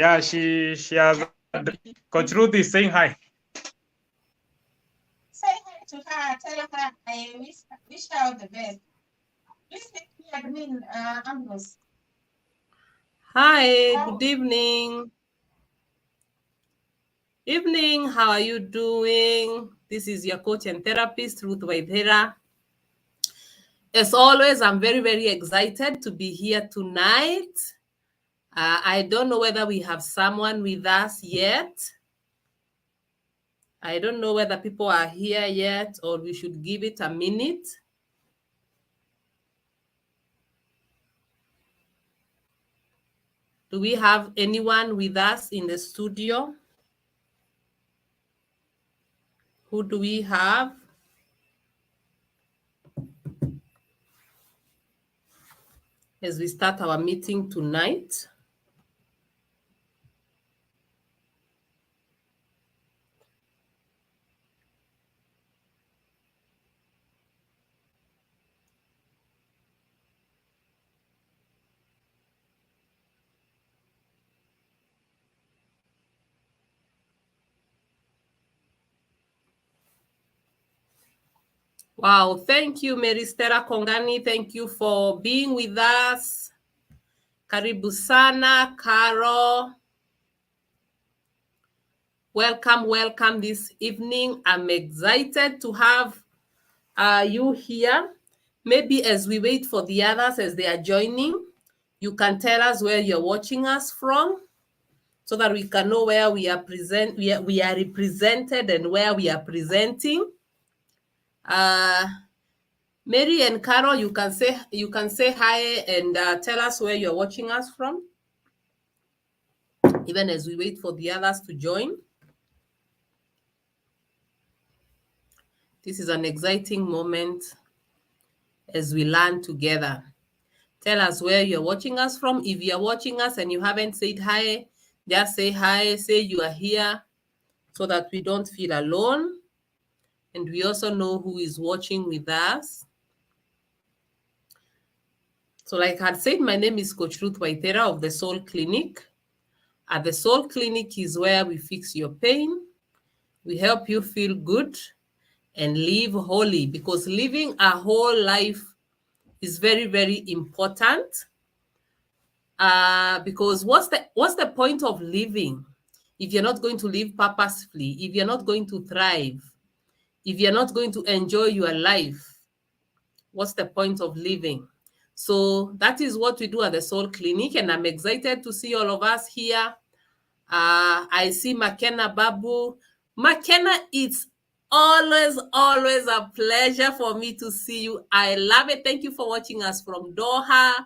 Yeah, she has. Coach Ruth is saying hi. Say hi to her. Tell her I wish her the best. Please make me admin, Ambrose. Hi, good evening. Evening, how are you doing? This is your coach and therapist, Ruth Waithera. As always, I'm very, very excited to be here tonight. I don't know whether we have someone with us yet. I don't know whether people are here yet or we should give it a minute. Do we have anyone with us in the studio? Who do we have? As we start our meeting tonight. Wow, thank you, Mary Stella Kongani. Thank you for being with us. Karibu sana, Carol. Welcome, welcome this evening. I'm excited to have you here. Maybe as we wait for the others as they are joining, you can tell us where you're watching us from so that we can know where we are represented and where we are presenting. Mary and Carol, you can say hi and tell us where you're watching us from, even as we wait for the others to join. This is an exciting moment as we learn together. Tell us where you're watching us from. If you're watching us and you haven't said hi, just say hi, say you are here so that we don't feel alone. And we also know who is watching with us. So like I had said, my name is Coach Ruth Waithera of the Soul Clinic. At the Soul Clinic is where we fix your pain. We help you feel good and live wholly, because living a whole life is very, very important. Because what's the point of living if you're not going to live purposefully, if you're not going to thrive, if you're not going to enjoy your life? What's the point of living? So that is what we do at the Soul Clinic, and I'm excited to see all of us here. I see McKenna Babu. McKenna, it's always a pleasure for me to see you. I love it. Thank you for watching us from Doha.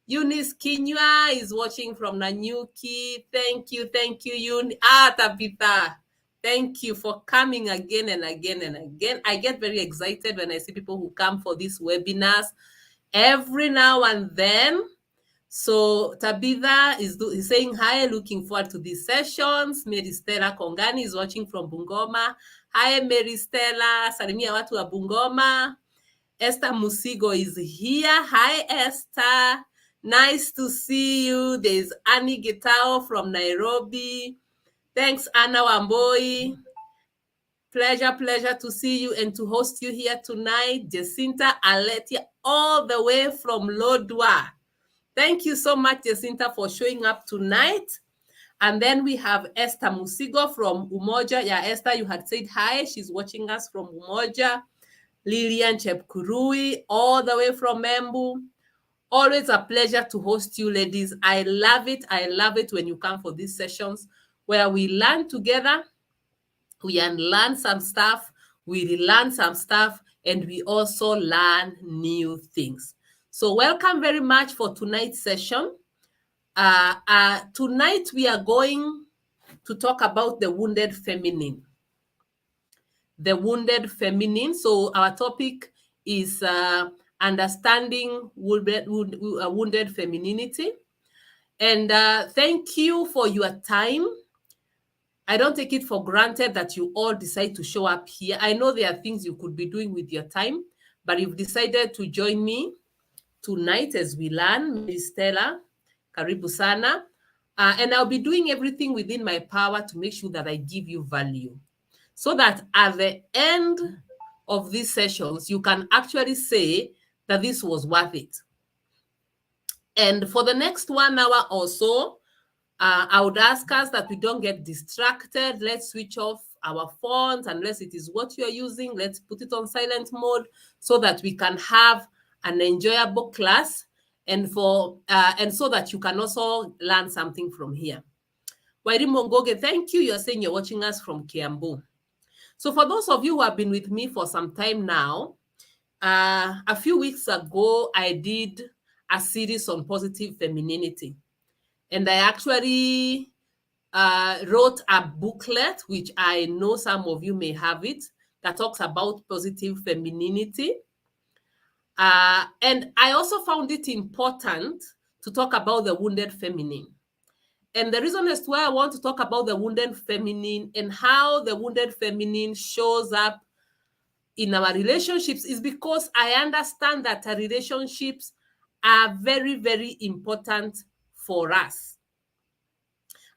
Eunice Kinywa is watching from Nanyuki. Thank you, Eunice. Tabitha, thank you for coming again and again and again. I get very excited when I see people who come for these webinars every now and then. So Tabitha is saying hi, looking forward to these sessions. Mary Stella Kongani is watching from Bungoma. Hi, Mary Stella, salimia watu wa Bungoma. Esther Musigo is here. Hi, Esther. Nice to see you. There's Annie Gitao from Nairobi. Thanks, Anna Wamboi. Pleasure to see you and to host you here tonight. Jacinta Aletia, all the way from Lodwa. Thank you so much, Jacinta, for showing up tonight. And then we have Esther Musigo from Umoja. Yeah, Esther, you had said hi. She's watching us from Umoja. Lilian Chepkurui, all the way from Embu. Always a pleasure to host you, ladies. I love it when you come for these sessions where we learn together, we unlearn some stuff, we relearn some stuff, and we also learn new things. So welcome very much for tonight's session. Tonight we are going to talk about the wounded feminine. The wounded feminine. So our topic is understanding wounded femininity. And thank you for your time. I don't take it for granted that you all decide to show up here. I know there are things you could be doing with your time, but you've decided to join me tonight as we learn. Mary Stella, karibu sana. And I'll be doing everything within my power to make sure that I give you value, so that at the end of these sessions, you can actually say that this was worth it. And for the next 1 hour or so, I would ask us that we don't get distracted. Let's switch off our phones, unless it is what you're using. Let's put it on silent mode so that we can have an enjoyable class, and so that you can also learn something from here. Wairi Mongoge, thank you. You're saying you're watching us from Kiambu. So for those of you who have been with me for some time now, a few weeks ago, I did a series on positive femininity. And I actually wrote a booklet, which I know some of you may have it, that talks about positive femininity. And I also found it important to talk about the wounded feminine. And the reason as to why I want to talk about the wounded feminine and how the wounded feminine shows up in our relationships is because I understand that our relationships are very, very important for us.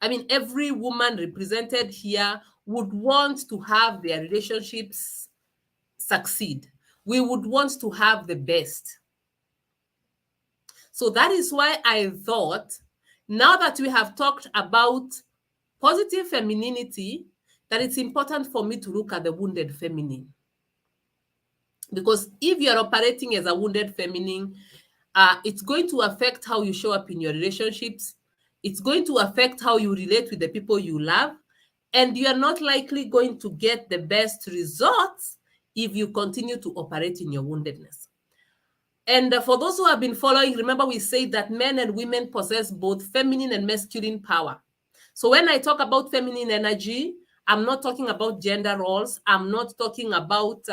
I mean, every woman represented here would want to have their relationships succeed. We would want to have the best. So that is why I thought, now that we have talked about positive femininity, that it's important for me to look at the wounded feminine. Because if you're operating as a wounded feminine, it's going to affect how you show up in your relationships. It's going to affect how you relate with the people you love. And you are not likely going to get the best results if you continue to operate in your woundedness. And for those who have been following, remember we said that men and women possess both feminine and masculine power. So when I talk about feminine energy, I'm not talking about gender roles. I'm not talking about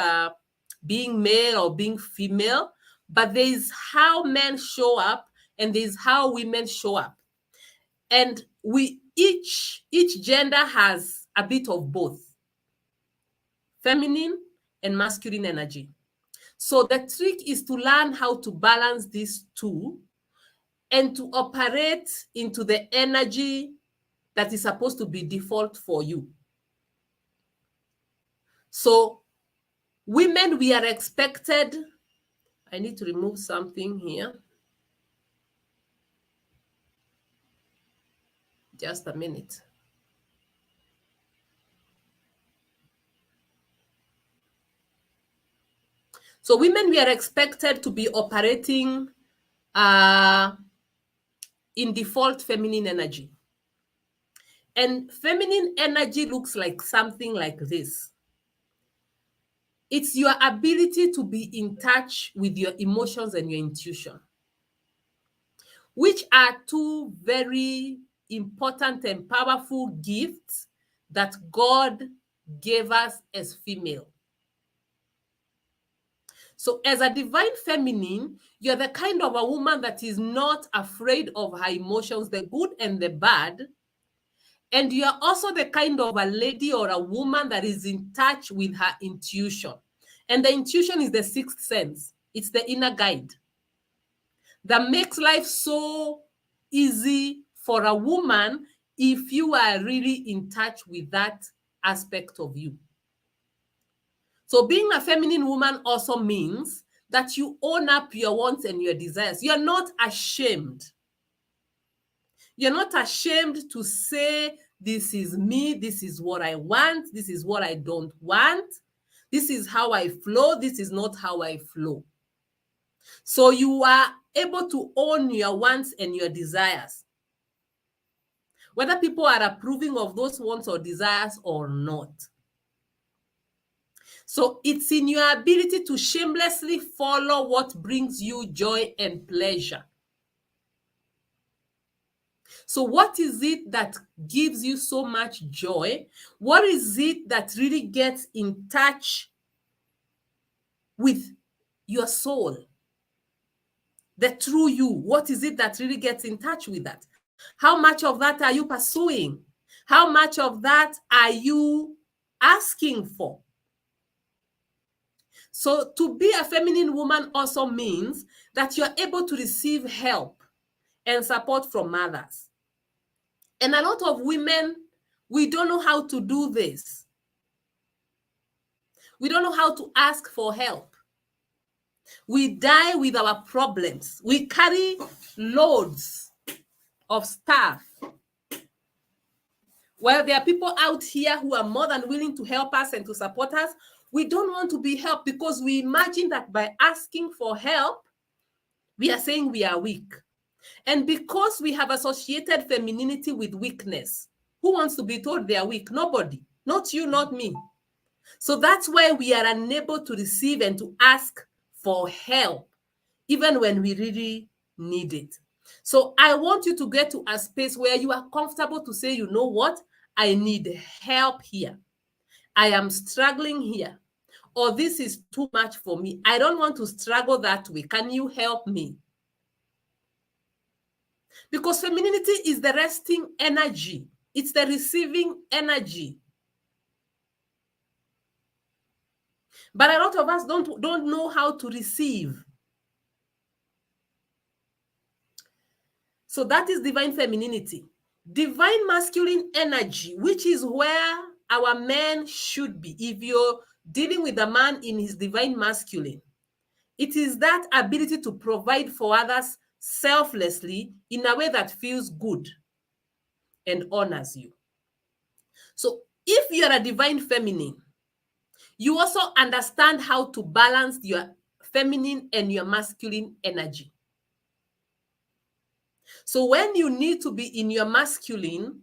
being male or being female, but there is how men show up and there is how women show up. And each gender has a bit of both feminine and masculine energy. So the trick is to learn how to balance these two and to operate into the energy that is supposed to be default for you. So women, we are expected, I need to remove something here. Just a minute. So women, we are expected to be operating in default feminine energy. And feminine energy looks like something like this. It's your ability to be in touch with your emotions and your intuition, which are two very important and powerful gifts that God gave us as female. So as a divine feminine, you're the kind of a woman that is not afraid of her emotions, the good and the bad. And you're also the kind of a lady or a woman that is in touch with her intuition. And the intuition is the sixth sense. It's the inner guide that makes life so easy for a woman if you are really in touch with that aspect of you. So being a feminine woman also means that you own up your wants and your desires. You're not ashamed. You're not ashamed to say, this is me, this is what I want, this is what I don't want, this is how I flow, this is not how I flow. So you are able to own your wants and your desires, whether people are approving of those wants or desires or not. So it's in your ability to shamelessly follow what brings you joy and pleasure. So what is it that gives you so much joy? What is it that really gets in touch with your soul? The true you. What is it that really gets in touch with that? How much of that are you pursuing? How much of that are you asking for? So to be a feminine woman also means that you're able to receive help and support from others. And a lot of women, we don't know how to do this. We don't know how to ask for help. We die with our problems. We carry loads of stuff. While there are people out here who are more than willing to help us and to support us, we don't want to be helped because we imagine that by asking for help, we are saying we are weak. And because we have associated femininity with weakness, who wants to be told they are weak? Nobody. Not you, not me. So that's why we are unable to receive and to ask for help, even when we really need it. So I want you to get to a space where you are comfortable to say, you know what? I need help here. I am struggling here. Or this is too much for me. I don't want to struggle that way. Can you help me? Because femininity is the resting energy. It's the receiving energy. But a lot of us don't know how to receive. So that is divine femininity. Divine masculine energy, which is where our men should be. If you're dealing with a man in his divine masculine, it is that ability to provide for others selflessly in a way that feels good and honors you. So if you're a divine feminine, you also understand how to balance your feminine and your masculine energy. So when you need to be in your masculine,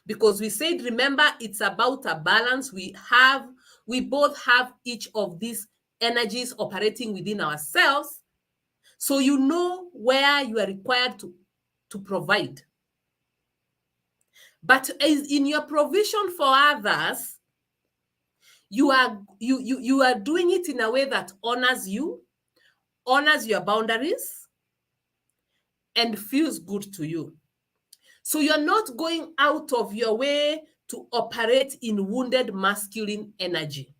because we said, remember, it's about a balance. We both have each of these energies operating within ourselves. So you know where you are required to provide. But as in your provision for others, you are doing it in a way that honors you, honors your boundaries, and feels good to you. So you're not going out of your way to operate in wounded masculine energy,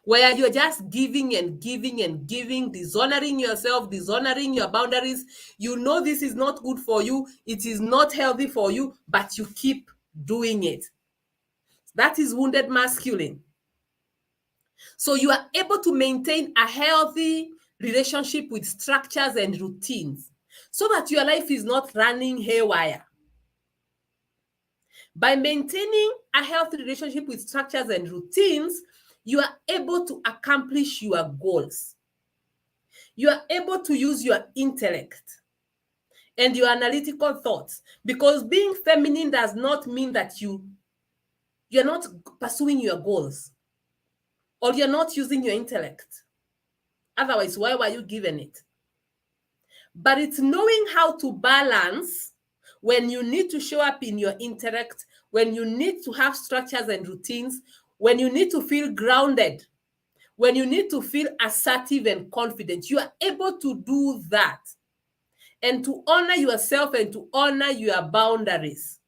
where you're just giving and giving and giving, dishonoring yourself, dishonoring your boundaries. You know this is not good for you. It is not healthy for you, but you keep doing it. That is wounded masculine. So you are able to maintain a healthy relationship with structures and routines so that your life is not running haywire. By maintaining a healthy relationship with structures and routines, you are able to accomplish your goals. You are able to use your intellect and your analytical thoughts, because being feminine does not mean that you're not pursuing your goals or you're not using your intellect. Otherwise, why were you given it? But it's knowing how to balance when you need to show up in your intellect, when you need to have structures and routines, when you need to feel grounded, when you need to feel assertive and confident. You are able to do that and to honor yourself and to honor your boundaries.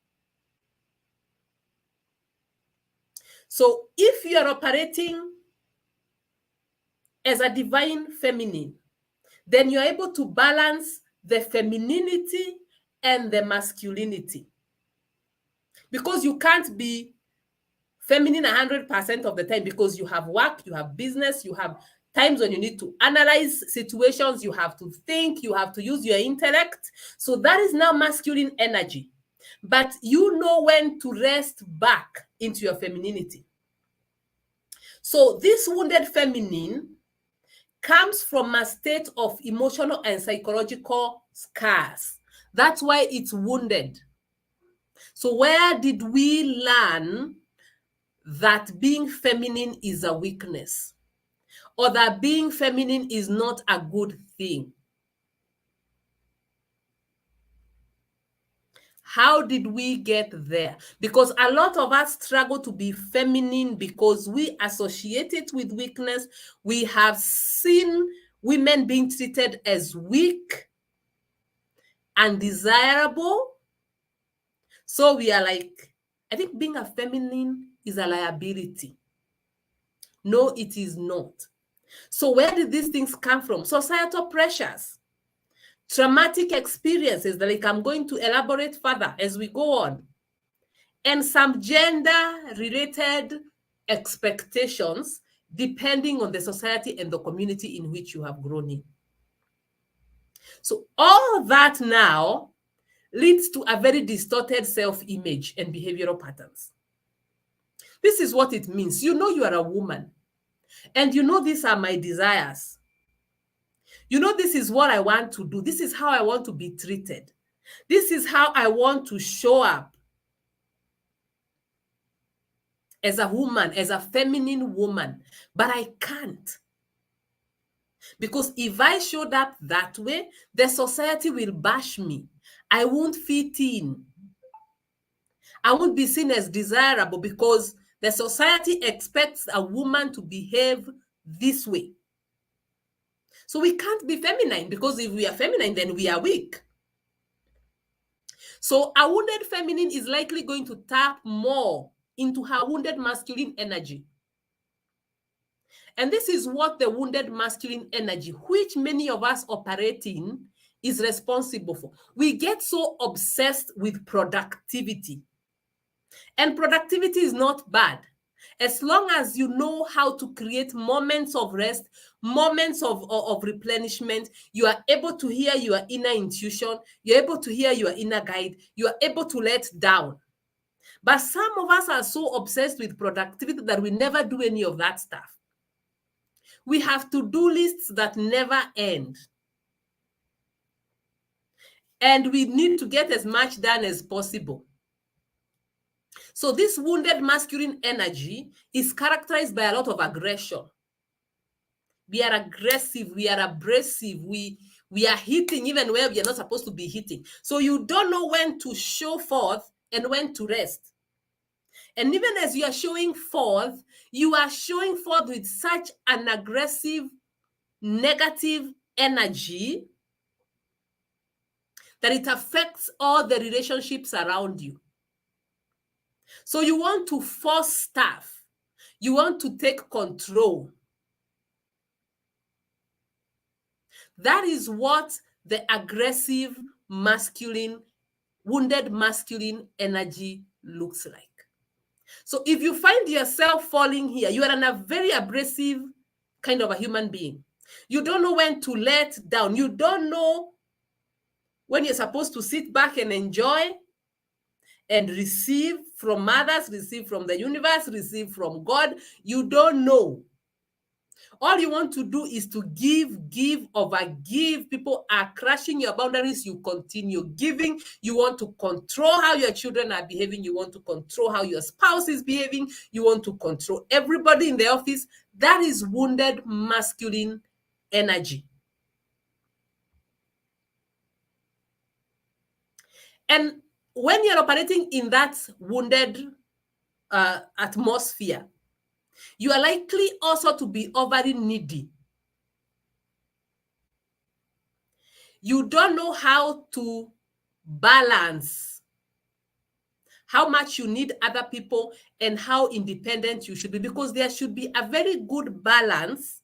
So if you are operating as a divine feminine, then you're able to balance the femininity and the masculinity. Because you can't be feminine 100% of the time, because you have work, you have business, you have times when you need to analyze situations, you have to think, you have to use your intellect. So that is now masculine energy. But you know when to rest back into your femininity. So this wounded feminine comes from a state of emotional and psychological scars. That's why it's wounded. So where did we learn that being feminine is a weakness, or that being feminine is not a good thing? How did we get there? Because a lot of us struggle to be feminine because we associate it with weakness. We have seen women being treated as weak, undesirable. So we are like, I think being a feminine is a liability. No, it is not. So where did these things come from? Societal pressures traumatic experiences, like I'm going to elaborate further as we go on, and some gender-related expectations depending on the society and the community in which you have grown in. So all that now leads to a very distorted self-image and behavioral patterns. This is what it means. You know you are a woman, and you know these are my desires. You know this is what I want to do. This is how I want to be treated. This is how I want to show up as a woman, as a feminine woman, but I can't. Because if I showed up that way, the society will bash me. I won't fit in. I won't be seen as desirable because the society expects a woman to behave this way. So we can't be feminine, because if we are feminine, then we are weak. So a wounded feminine is likely going to tap more into her wounded masculine energy. And this is what the wounded masculine energy, which many of us operate in, is responsible for. We get so obsessed with productivity. And productivity is not bad. As long as you know how to create moments of rest, moments of replenishment, you are able to hear your inner intuition, you're able to hear your inner guide, you are able to let down. But some of us are so obsessed with productivity that we never do any of that stuff. We have to-do lists that never end. And we need to get as much done as possible. So this wounded masculine energy is characterized by a lot of aggression. We are aggressive, we are abrasive, we are hitting even where we are not supposed to be hitting. So you don't know when to show forth and when to rest. And even as you are showing forth, you are showing forth with such an aggressive, negative energy that it affects all the relationships around you. So you want to force stuff. You want to take control. That is what the aggressive masculine, wounded masculine energy looks like. So if you find yourself falling here, you are a very abrasive kind of a human being. You don't know when to let down. You don't know when you're supposed to sit back and enjoy and receive from others, receive from the universe, receive from God. You don't know. All you want to do is to give, overgive. People are crashing your boundaries. You continue giving. You want to control how your children are behaving. You want to control how your spouse is behaving. You want to control everybody in the office. That is wounded masculine energy. And when you're operating in that wounded atmosphere, you are likely also to be overly needy. You don't know how to balance how much you need other people and how independent you should be, because there should be a very good balance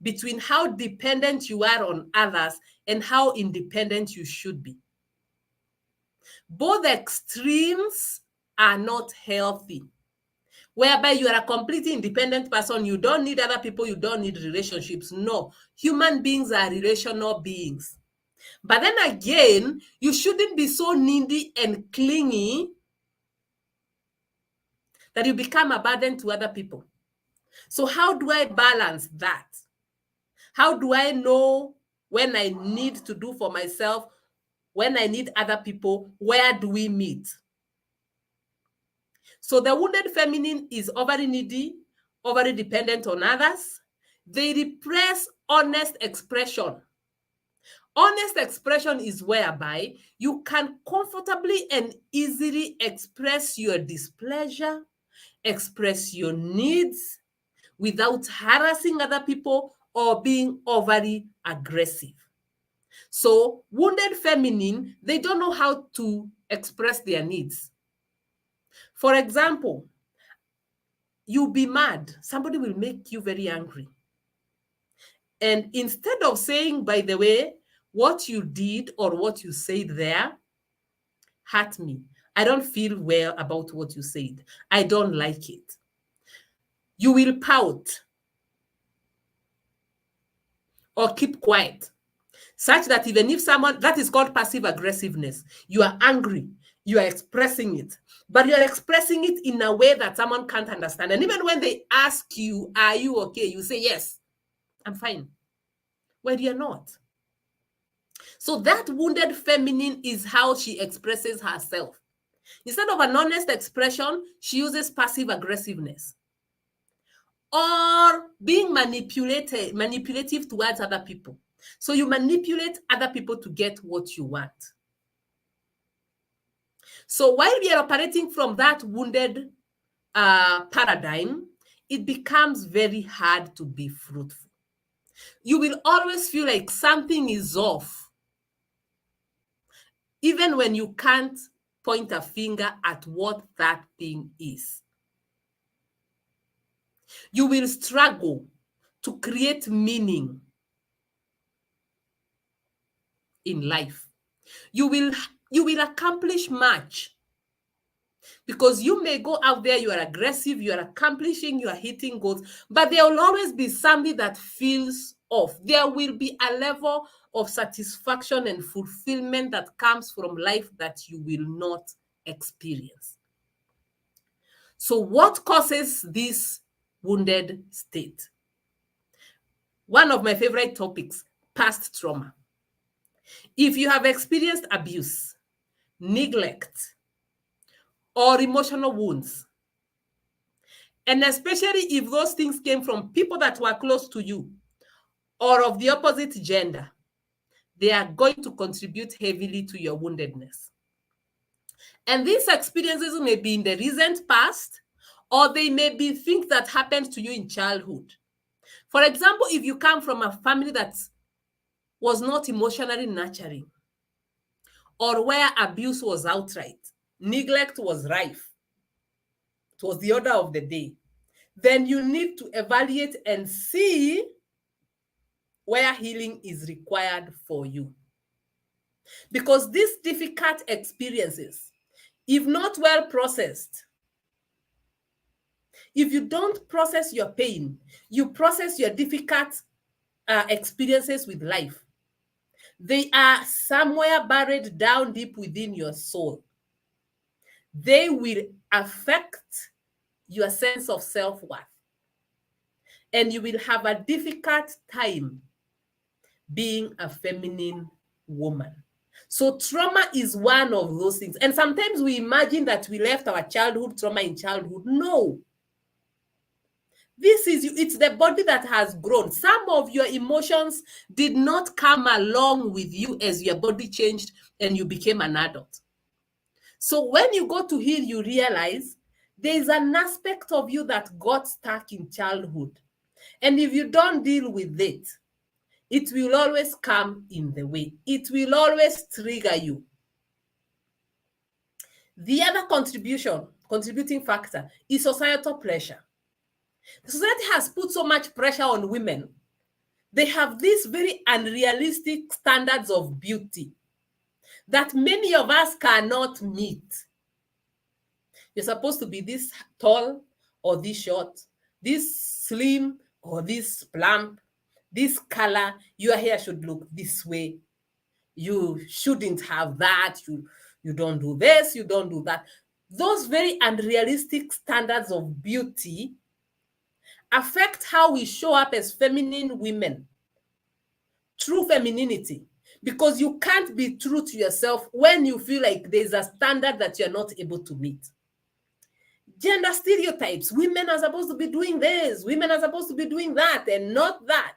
between how dependent you are on others and how independent you should be. Both extremes are not healthy, whereby you are a completely independent person. You don't need other people. You don't need relationships. No, human beings are relational beings. But then again, you shouldn't be so needy and clingy that you become a burden to other people. So how do I balance that? How do I know when I need to do for myself, when I need other people? Where do we meet? So the wounded feminine is overly needy, overly dependent on others. They repress honest expression. Honest expression is whereby you can comfortably and easily express your displeasure, express your needs without harassing other people or being overly aggressive. So wounded feminine, they don't know how to express their needs. For example, you'll be mad. Somebody will make you very angry. And instead of saying, by the way, what you did or what you said there hurt me. I don't feel well about what you said. I don't like it. You will pout or keep quiet, such that even if someone, that is called passive aggressiveness, you are angry, you are expressing it, but you are expressing it in a way that someone can't understand. And even when they ask you, are you okay? You say, yes, I'm fine. Well, you're not. So that wounded feminine is how she expresses herself. Instead of an honest expression, she uses passive aggressiveness or being manipulative towards other people. So you manipulate other people to get what you want. So while we are operating from that wounded paradigm, it becomes very hard to be fruitful. You will always feel like something is off, even when you can't point a finger at what that thing is. You will struggle to create meaning in life. You will accomplish much because you may go out there, you are aggressive, you are accomplishing, you are hitting goals, but there will always be something that feels off. There will be a level of satisfaction and fulfillment that comes from life that you will not experience. So what causes this wounded state? One of my favorite topics, past trauma. If you have experienced abuse, neglect, or emotional wounds, and especially if those things came from people that were close to you or of the opposite gender, they are going to contribute heavily to your woundedness. And these experiences may be in the recent past, or they may be things that happened to you in childhood. For example, if you come from a family that was not emotionally nurturing, or where abuse was outright, neglect was rife, it was the order of the day, then you need to evaluate and see where healing is required for you. Because these difficult experiences, if not well processed, if you don't process your pain, you process your difficult experiences with life, they are somewhere buried down deep within your soul. They will affect your sense of self-worth. And you will have a difficult time being a feminine woman. So trauma is one of those things. And sometimes we imagine that we left our childhood trauma in childhood. No. It's the body that has grown. Some of your emotions did not come along with you as your body changed and you became an adult. So when you go to heal, you realize there is an aspect of you that got stuck in childhood. And if you don't deal with it, it will always come in the way. It will always trigger you. The other contributing factor is societal pressure. The society has put so much pressure on women. They have these very unrealistic standards of beauty that many of us cannot meet. You're supposed to be this tall or this short, this slim or this plump, this color. Your hair should look this way. You shouldn't have that. You don't do this, you don't do that. Those very unrealistic standards of beauty affect how we show up as feminine women. True femininity. Because you can't be true to yourself when you feel like there's a standard that you're not able to meet. Gender stereotypes. Women are supposed to be doing this. Women are supposed to be doing that and not that.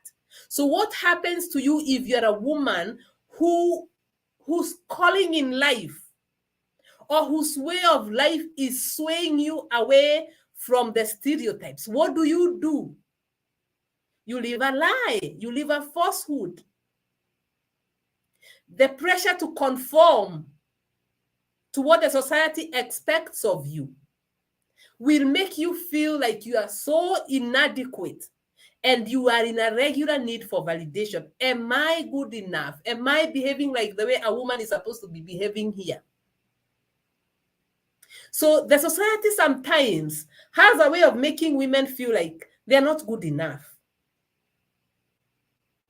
So what happens to you if you're a woman whose calling in life or whose way of life is swaying you away from the stereotypes? What do? You live a lie. You live a falsehood. The pressure to conform to what the society expects of you will make you feel like you are so inadequate and you are in a regular need for validation. Am I good enough? Am I behaving like the way a woman is supposed to be behaving here? So the society sometimes has a way of making women feel like they're not good enough.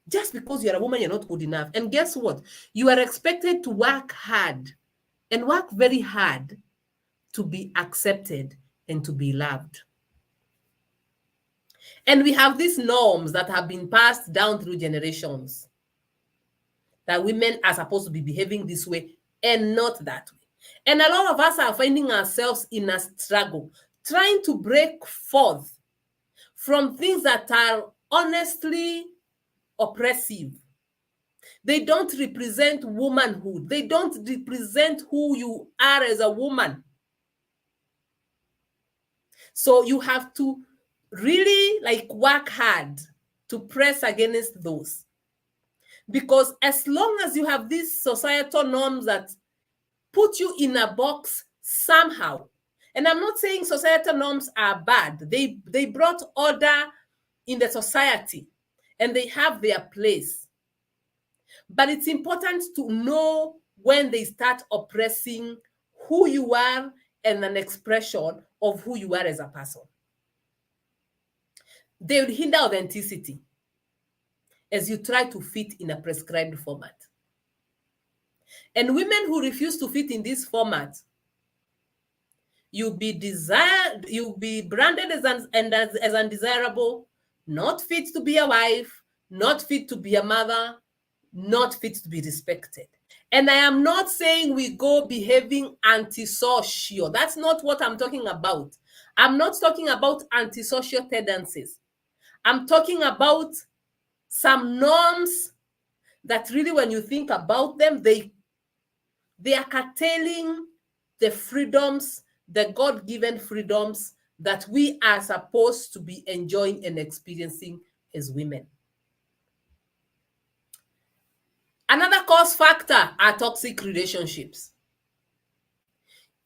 Just because you're a woman, you're not good enough. And guess what? You are expected to work hard and work very hard to be accepted and to be loved. And we have these norms that have been passed down through generations, that women are supposed to be behaving this way and not that way. And a lot of us are finding ourselves in a struggle, trying to break forth from things that are honestly oppressive. They don't represent womanhood. They don't represent who you are as a woman. So you have to really work hard to press against those. Because as long as you have these societal norms that put you in a box somehow, and I'm not saying societal norms are bad. They brought order in the society and they have their place. But it's important to know when they start oppressing who you are and an expression of who you are as a person. They will hinder authenticity as you try to fit in a prescribed format. And women who refuse to fit in this format, you'll be branded as undesirable, not fit to be a wife, not fit to be a mother, not fit to be respected. And I am not saying we go behaving antisocial. That's not what I'm talking about. I'm not talking about antisocial tendencies. I'm talking about some norms that really, when you think about them, they are curtailing the freedoms, the God-given freedoms that we are supposed to be enjoying and experiencing as women. Another cause factor are toxic relationships.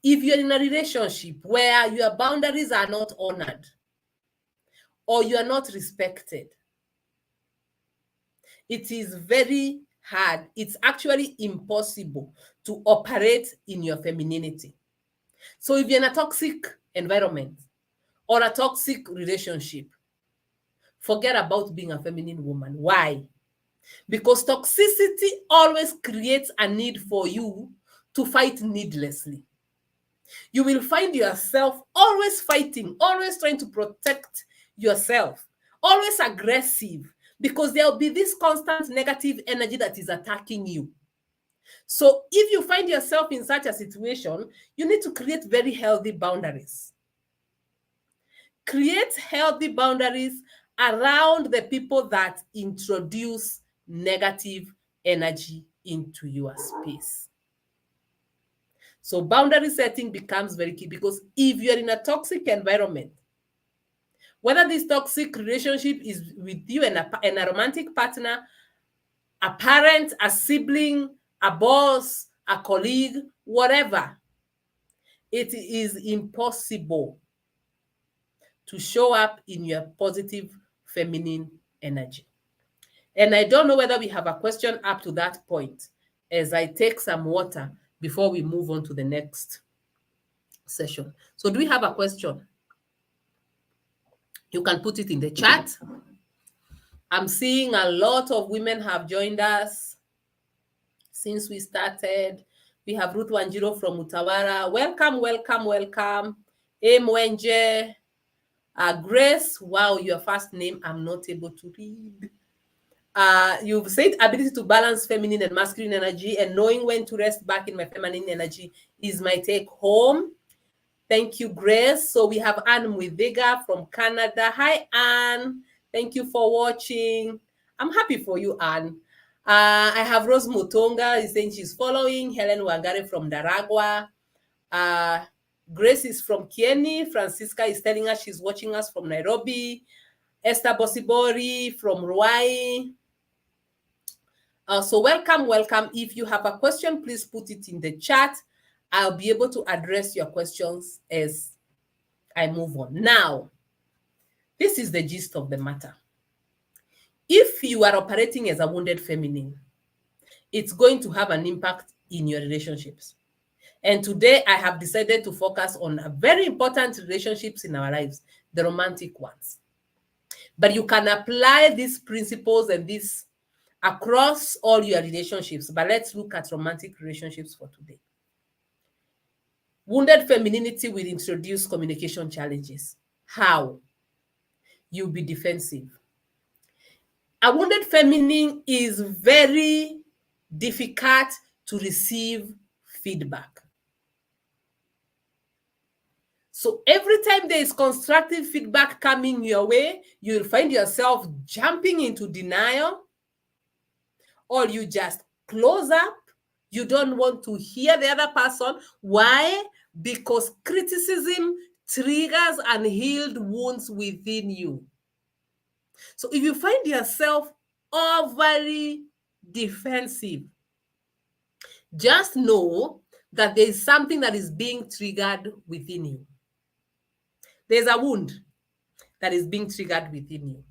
If you're in a relationship where your boundaries are not honored or you are not respected, it is very hard. It's actually impossible to operate in your femininity. So if you're in a toxic environment or a toxic relationship, forget about being a feminine woman. Why? Because toxicity always creates a need for you to fight needlessly. You will find yourself always fighting, always trying to protect yourself, always aggressive, because there will be this constant negative energy that is attacking you. So if you find yourself in such a situation, you need to create very healthy boundaries. Create healthy boundaries around the people that introduce negative energy into your space. So boundary setting becomes very key, because if you're in a toxic environment, whether this toxic relationship is with you and a romantic partner, a parent, a sibling, a boss, a colleague, whatever, it is impossible to show up in your positive feminine energy. And I don't know whether we have a question up to that point, as I take some water before we move on to the next session. So do we have a question? You can put it in the chat. I'm seeing a lot of women have joined us since we started. We have Ruth Wanjiro from Utawara. Welcome, welcome, welcome. Mwenje. Grace, wow, your first name I'm not able to read. You've said ability to balance feminine and masculine energy and knowing when to rest back in my feminine energy is my take home. Thank you, Grace. So we have Anne Mwidhiga from Canada. Hi, Anne. Thank you for watching. I'm happy for you, Anne. I have Rose Mutonga is saying she's following. Helen Wangare from Daragwa. Grace is from Kieni. Francisca is telling us she's watching us from Nairobi. Esther Bosibori from Ruai. So welcome, welcome. If you have a question, please put it in the chat. I'll be able to address your questions as I move on. Now, this is the gist of the matter. If you are operating as a wounded feminine, it's going to have an impact in your relationships. And today I have decided to focus on a very important relationships in our lives, the romantic ones. But you can apply these principles and this across all your relationships. But let's look at romantic relationships for today. Wounded femininity will introduce communication challenges. How? You'll be defensive. A wounded feminine is very difficult to receive feedback. So every time there is constructive feedback coming your way, you'll find yourself jumping into denial, or you just close up. You don't want to hear the other person. Why? Because criticism triggers unhealed wounds within you. So if you find yourself overly defensive, just know that there is something that is being triggered within you. There's a wound that is being triggered within you.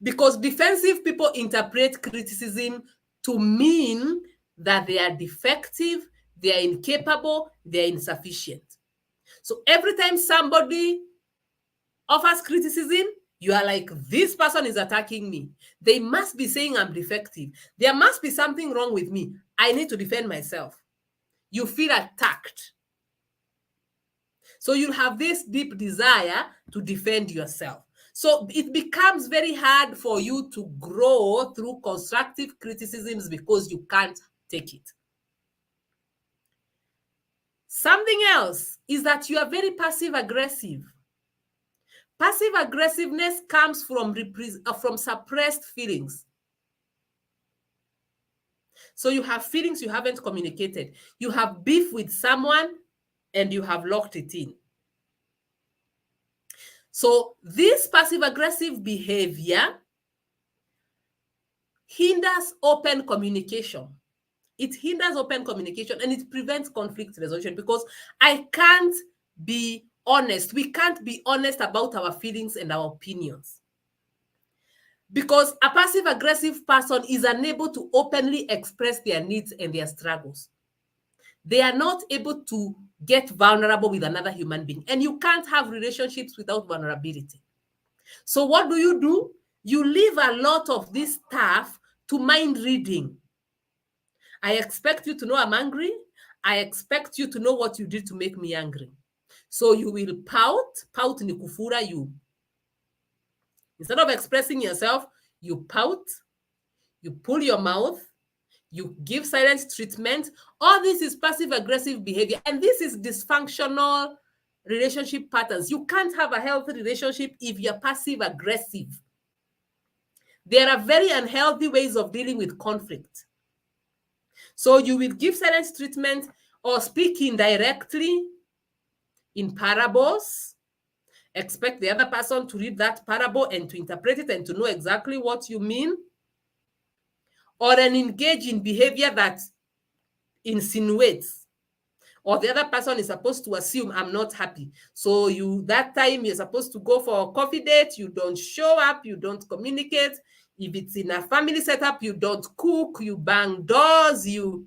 Because defensive people interpret criticism to mean that they are defective, they are incapable, they are insufficient. So every time somebody offers criticism, you are like, this person is attacking me. They must be saying I'm defective. There must be something wrong with me. I need to defend myself. You feel attacked. So you have this deep desire to defend yourself. So it becomes very hard for you to grow through constructive criticisms because you can't take it. Something else is that you are very passive aggressive. Passive aggressiveness comes from suppressed feelings. So you have feelings you haven't communicated. You have beef with someone and you have locked it in. So this passive aggressive behavior hinders open communication. It hinders open communication and it prevents conflict resolution because I can't be honest. We can't be honest about our feelings and our opinions. Because a passive aggressive person is unable to openly express their needs and their struggles. They are not able to get vulnerable with another human being. And you can't have relationships without vulnerability. So what do? You leave a lot of this stuff to mind reading. I expect you to know I'm angry. I expect you to know what you did to make me angry. So you will pout. Pout ni kufura you. Instead of expressing yourself, you pout. You pull your mouth. You give silence treatment. All this is passive aggressive behavior. And this is dysfunctional relationship patterns. You can't have a healthy relationship if you're passive aggressive. There are very unhealthy ways of dealing with conflict. So you will give silence treatment or speak indirectly in parables. Expect the other person to read that parable and to interpret it and to know exactly what you mean. Or engage in behavior that insinuates, or the other person is supposed to assume I'm not happy. So that time you're supposed to go for a coffee date, you don't show up, you don't communicate. If it's in a family setup, you don't cook, you bang doors, you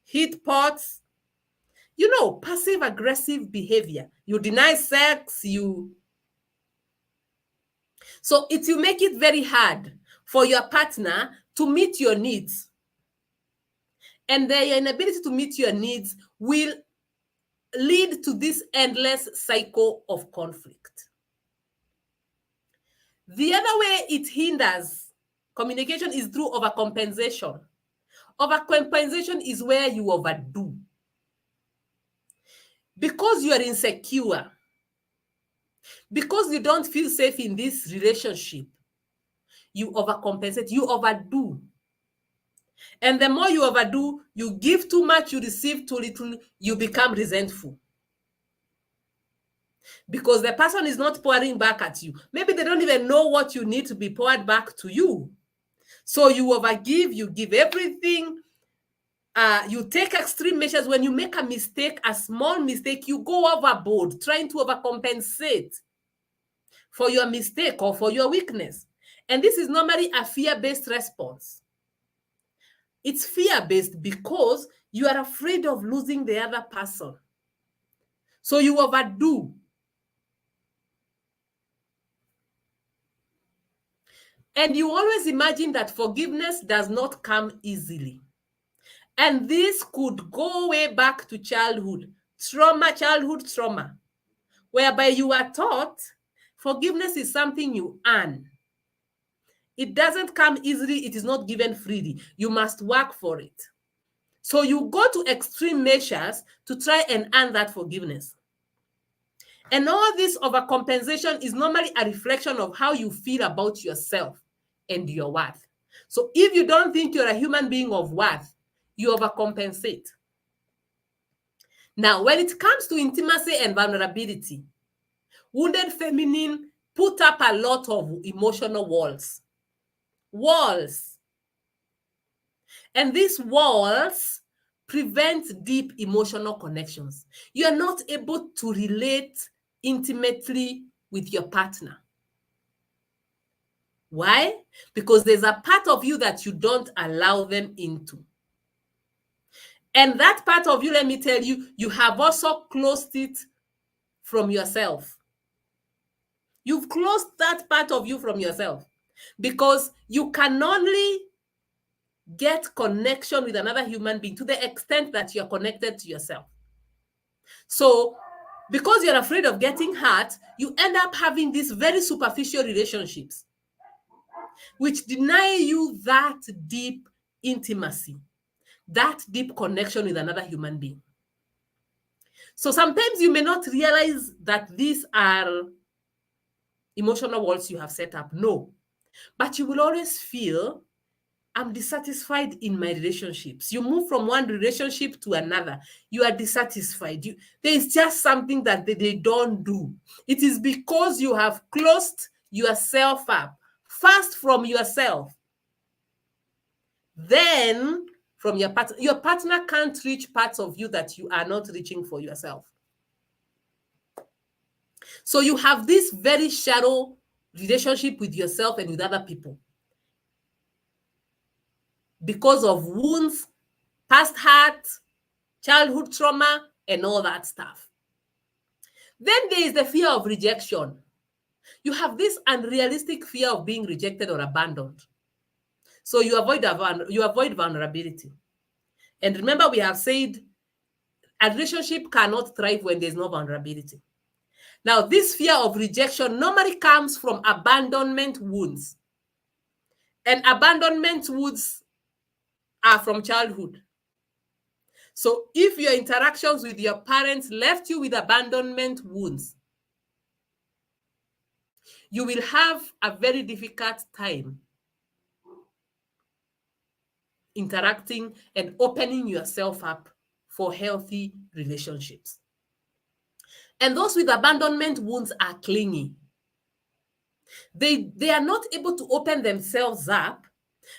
hit pots. You know, passive aggressive behavior. You deny sex, So it will make it very hard for your partner to meet your needs. And their inability to meet your needs will lead to this endless cycle of conflict. The other way it hinders communication is through overcompensation. Overcompensation is where you overdo. Because you are insecure, because you don't feel safe in this relationship, you overcompensate, you overdo. And the more you overdo, you give too much, you receive too little, you become resentful. Because the person is not pouring back at you. Maybe they don't even know what you need to be poured back to you. So you overgive, you give everything. You take extreme measures. When you make a mistake, a small mistake, you go overboard, trying to overcompensate for your mistake or for your weakness. And this is normally a fear-based response. It's fear-based because you are afraid of losing the other person. So you overdo. And you always imagine that forgiveness does not come easily. And this could go way back to childhood trauma, whereby you are taught forgiveness is something you earn. It doesn't come easily. It is not given freely. You must work for it. So you go to extreme measures to try and earn that forgiveness. And all this overcompensation is normally a reflection of how you feel about yourself and your worth. So if you don't think you're a human being of worth, you overcompensate. Now, when it comes to intimacy and vulnerability, wounded feminine put up a lot of emotional walls. And these walls prevent deep emotional connections. You are not able to relate intimately with your partner. Why? Because there's a part of you that you don't allow them into. And that part of you, let me tell you, you have also closed it from yourself. You've closed that part of you from yourself because you can only get connection with another human being to the extent that you're connected to yourself. So because you're afraid of getting hurt, you end up having these very superficial relationships which deny you that deep intimacy, that deep connection with another human being. So sometimes you may not realize that these are emotional walls you have set up. No. But you will always feel, I'm dissatisfied in my relationships. You move from one relationship to another. You are dissatisfied. There is just something that they don't do. It is because you have closed yourself up. First from yourself. Then from your partner. Your partner can't reach parts of you that you are not reaching for yourself. So you have this very shallow relationship with yourself and with other people because of wounds, past hurt, childhood trauma, and all that stuff. Then there is the fear of rejection. You have this unrealistic fear of being rejected or abandoned. So you avoid vulnerability. And remember, we have said a relationship cannot thrive when there's no vulnerability. Now, this fear of rejection normally comes from abandonment wounds. And abandonment wounds are from childhood. So if your interactions with your parents left you with abandonment wounds, you will have a very difficult time interacting and opening yourself up for healthy relationships. And those with abandonment wounds are clingy. They are not able to open themselves up,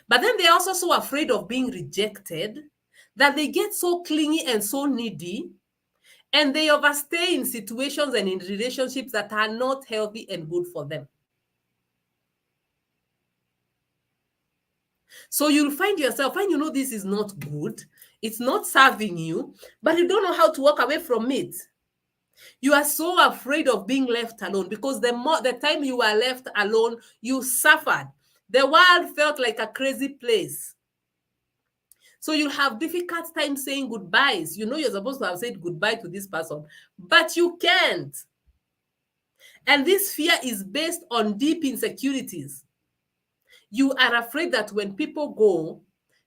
but then they're also so afraid of being rejected that they get so clingy and so needy, and they overstay in situations and in relationships that are not healthy and good for them. So you'll find yourself, when you know this is not good, it's not serving you, but you don't know how to walk away from it. You are so afraid of being left alone because the time you were left alone, you suffered. The world felt like a crazy place. So you'll have difficult time saying goodbyes. You know you're supposed to have said goodbye to this person, but you can't. And this fear is based on deep insecurities. You are afraid that when people go,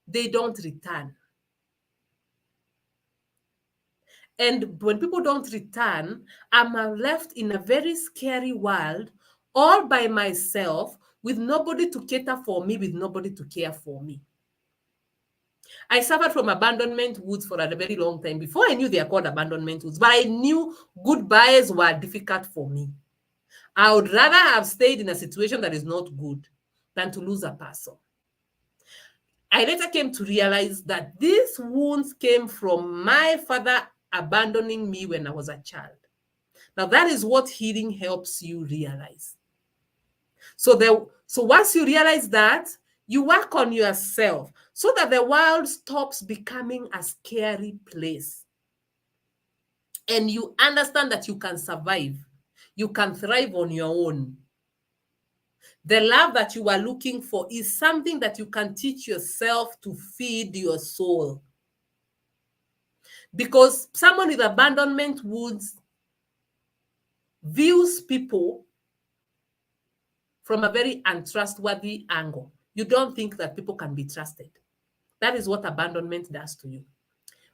they don't return. And when people don't return, I'm left in a very scary world all by myself with nobody to cater for me, with nobody to care for me. I suffered from abandonment wounds for a very long time before I knew they are called abandonment wounds, but I knew goodbyes were difficult for me. I would rather have stayed in a situation that is not good than to lose a person. I later came to realize that these wounds came from my father abandoning me when I was a child. Now, that is what healing helps you realize. So So once you realize that, you work on yourself so that the world stops becoming a scary place. And you understand that you can survive. You can thrive on your own. The love that you are looking for is something that you can teach yourself to feed your soul. Because someone with abandonment wounds views people from a very untrustworthy angle. You don't think that people can be trusted. That is what abandonment does to you.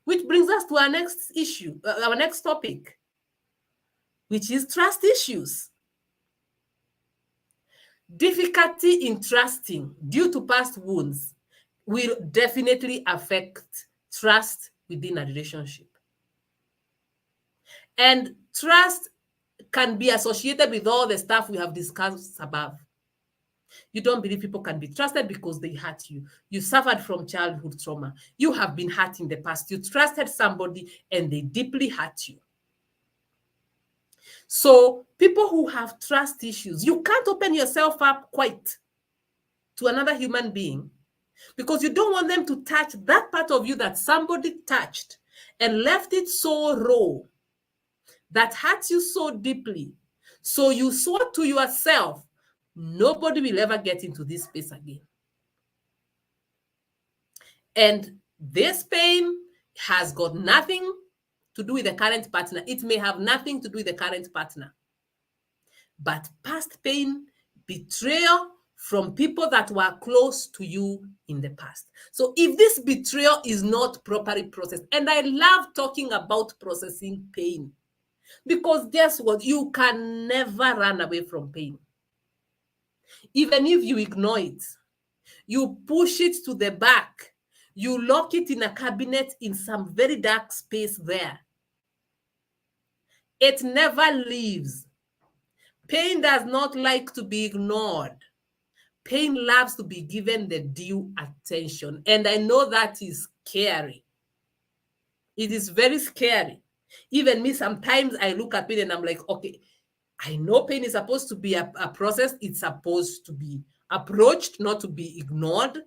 Which brings us to our next issue, our next topic, which is trust issues. Difficulty in trusting due to past wounds will definitely affect trust within a relationship. And trust can be associated with all the stuff we have discussed above. You don't believe people can be trusted because they hurt you. You suffered from childhood trauma. You have been hurt in the past. You trusted somebody and they deeply hurt you. So people who have trust issues, you can't open yourself up quite to another human being because you don't want them to touch that part of you that somebody touched and left it so raw, that hurts you so deeply. So you swore to yourself, nobody will ever get into this space again. And this pain has got nothing to do with the current partner. It may have nothing to do with the current partner. But past pain, betrayal from people that were close to you in the past. So if this betrayal is not properly processed, and I love talking about processing pain, because guess what? You can never run away from pain. Even if you ignore it, you push it to the back, you lock it in a cabinet in some very dark space there. It never leaves. Pain does not like to be ignored. Pain loves to be given the due attention. And I know that is scary. It is very scary. Even me, sometimes I look at pain and I'm like, okay, I know pain is supposed to be a process. It's supposed to be approached, not to be ignored.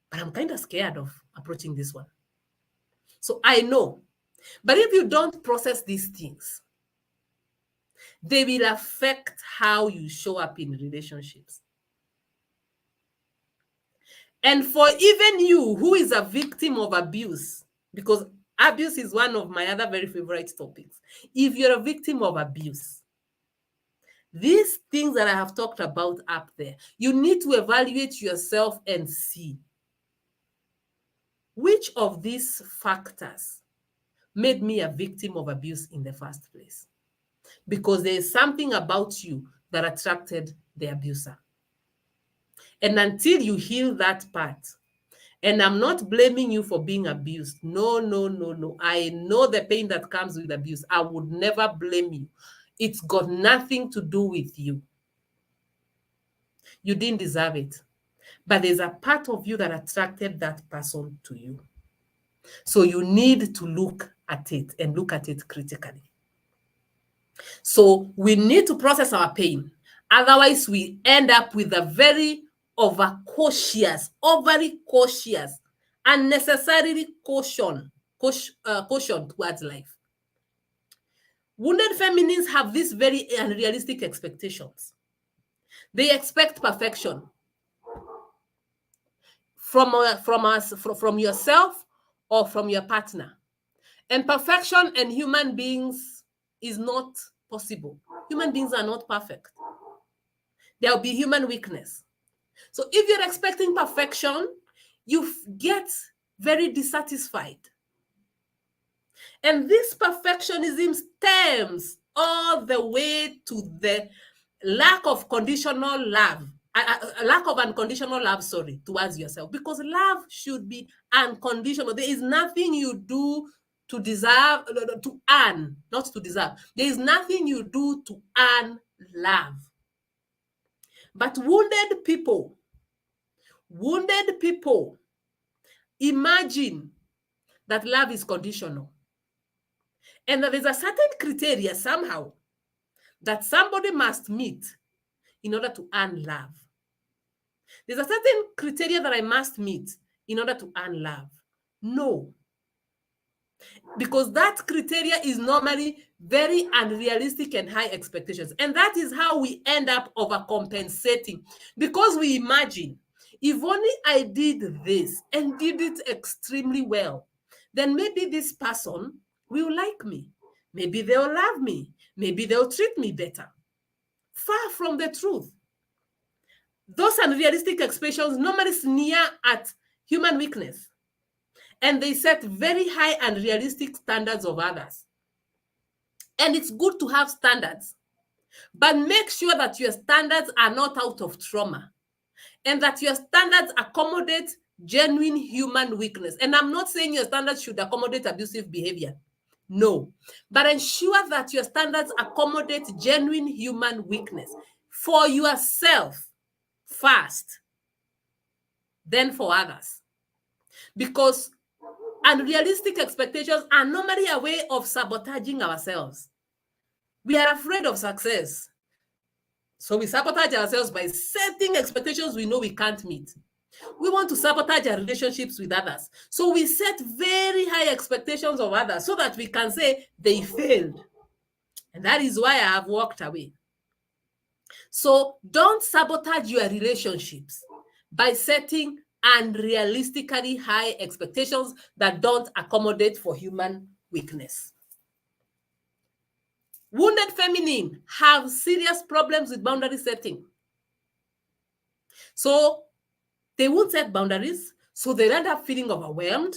But I'm kind of scared of approaching this one. So I know. But if you don't process these things, they will affect how you show up in relationships. And for even you who is a victim of abuse, because abuse is one of my other very favorite topics. If you're a victim of abuse, these things that I have talked about up there, you need to evaluate yourself and see which of these factors made me a victim of abuse in the first place. Because there is something about you that attracted the abuser. And until you heal that part, and I'm not blaming you for being abused. No, no, no, no. I know the pain that comes with abuse. I would never blame you. It's got nothing to do with you. You didn't deserve it. But there's a part of you that attracted that person to you. So you need to look at it and look at it critically. So we need to process our pain. Otherwise, we end up with a very overly cautious, unnecessarily caution towards life. Wounded feminines have these very unrealistic expectations. They expect perfection from yourself or from your partner. And perfection in human beings is not possible. Human beings are not perfect. There will be human weakness. So if you're expecting perfection, you get very dissatisfied. And this perfectionism stems all the way to the lack of conditional love, lack of unconditional love, towards yourself. Because love should be unconditional. There is nothing you do to deserve, to earn, not to deserve. There is nothing you do to earn love. But wounded people imagine that love is conditional. And that there's a certain criteria somehow that somebody must meet in order to earn love. There's a certain criteria that I must meet in order to earn love. No. Because that criteria is normally very unrealistic and high expectations. And that is how we end up overcompensating. Because we imagine, if only I did this and did it extremely well, then maybe this person will like me. Maybe they'll love me. Maybe they'll treat me better. Far from the truth. Those unrealistic expectations normally sneer at human weakness. And they set very high and realistic standards of others. And it's good to have standards, but make sure that your standards are not out of trauma and that your standards accommodate genuine human weakness. And I'm not saying your standards should accommodate abusive behavior. No, but ensure that your standards accommodate genuine human weakness for yourself first, then for others. Because unrealistic expectations are normally a way of sabotaging ourselves. We are afraid of success. So we sabotage ourselves by setting expectations we know we can't meet. We want to sabotage our relationships with others. So we set very high expectations of others so that we can say they failed. And that is why I have walked away. So don't sabotage your relationships by setting unrealistically high expectations that don't accommodate for human weakness. Wounded feminine have serious problems with boundary setting. So they won't set boundaries, so they end up feeling overwhelmed,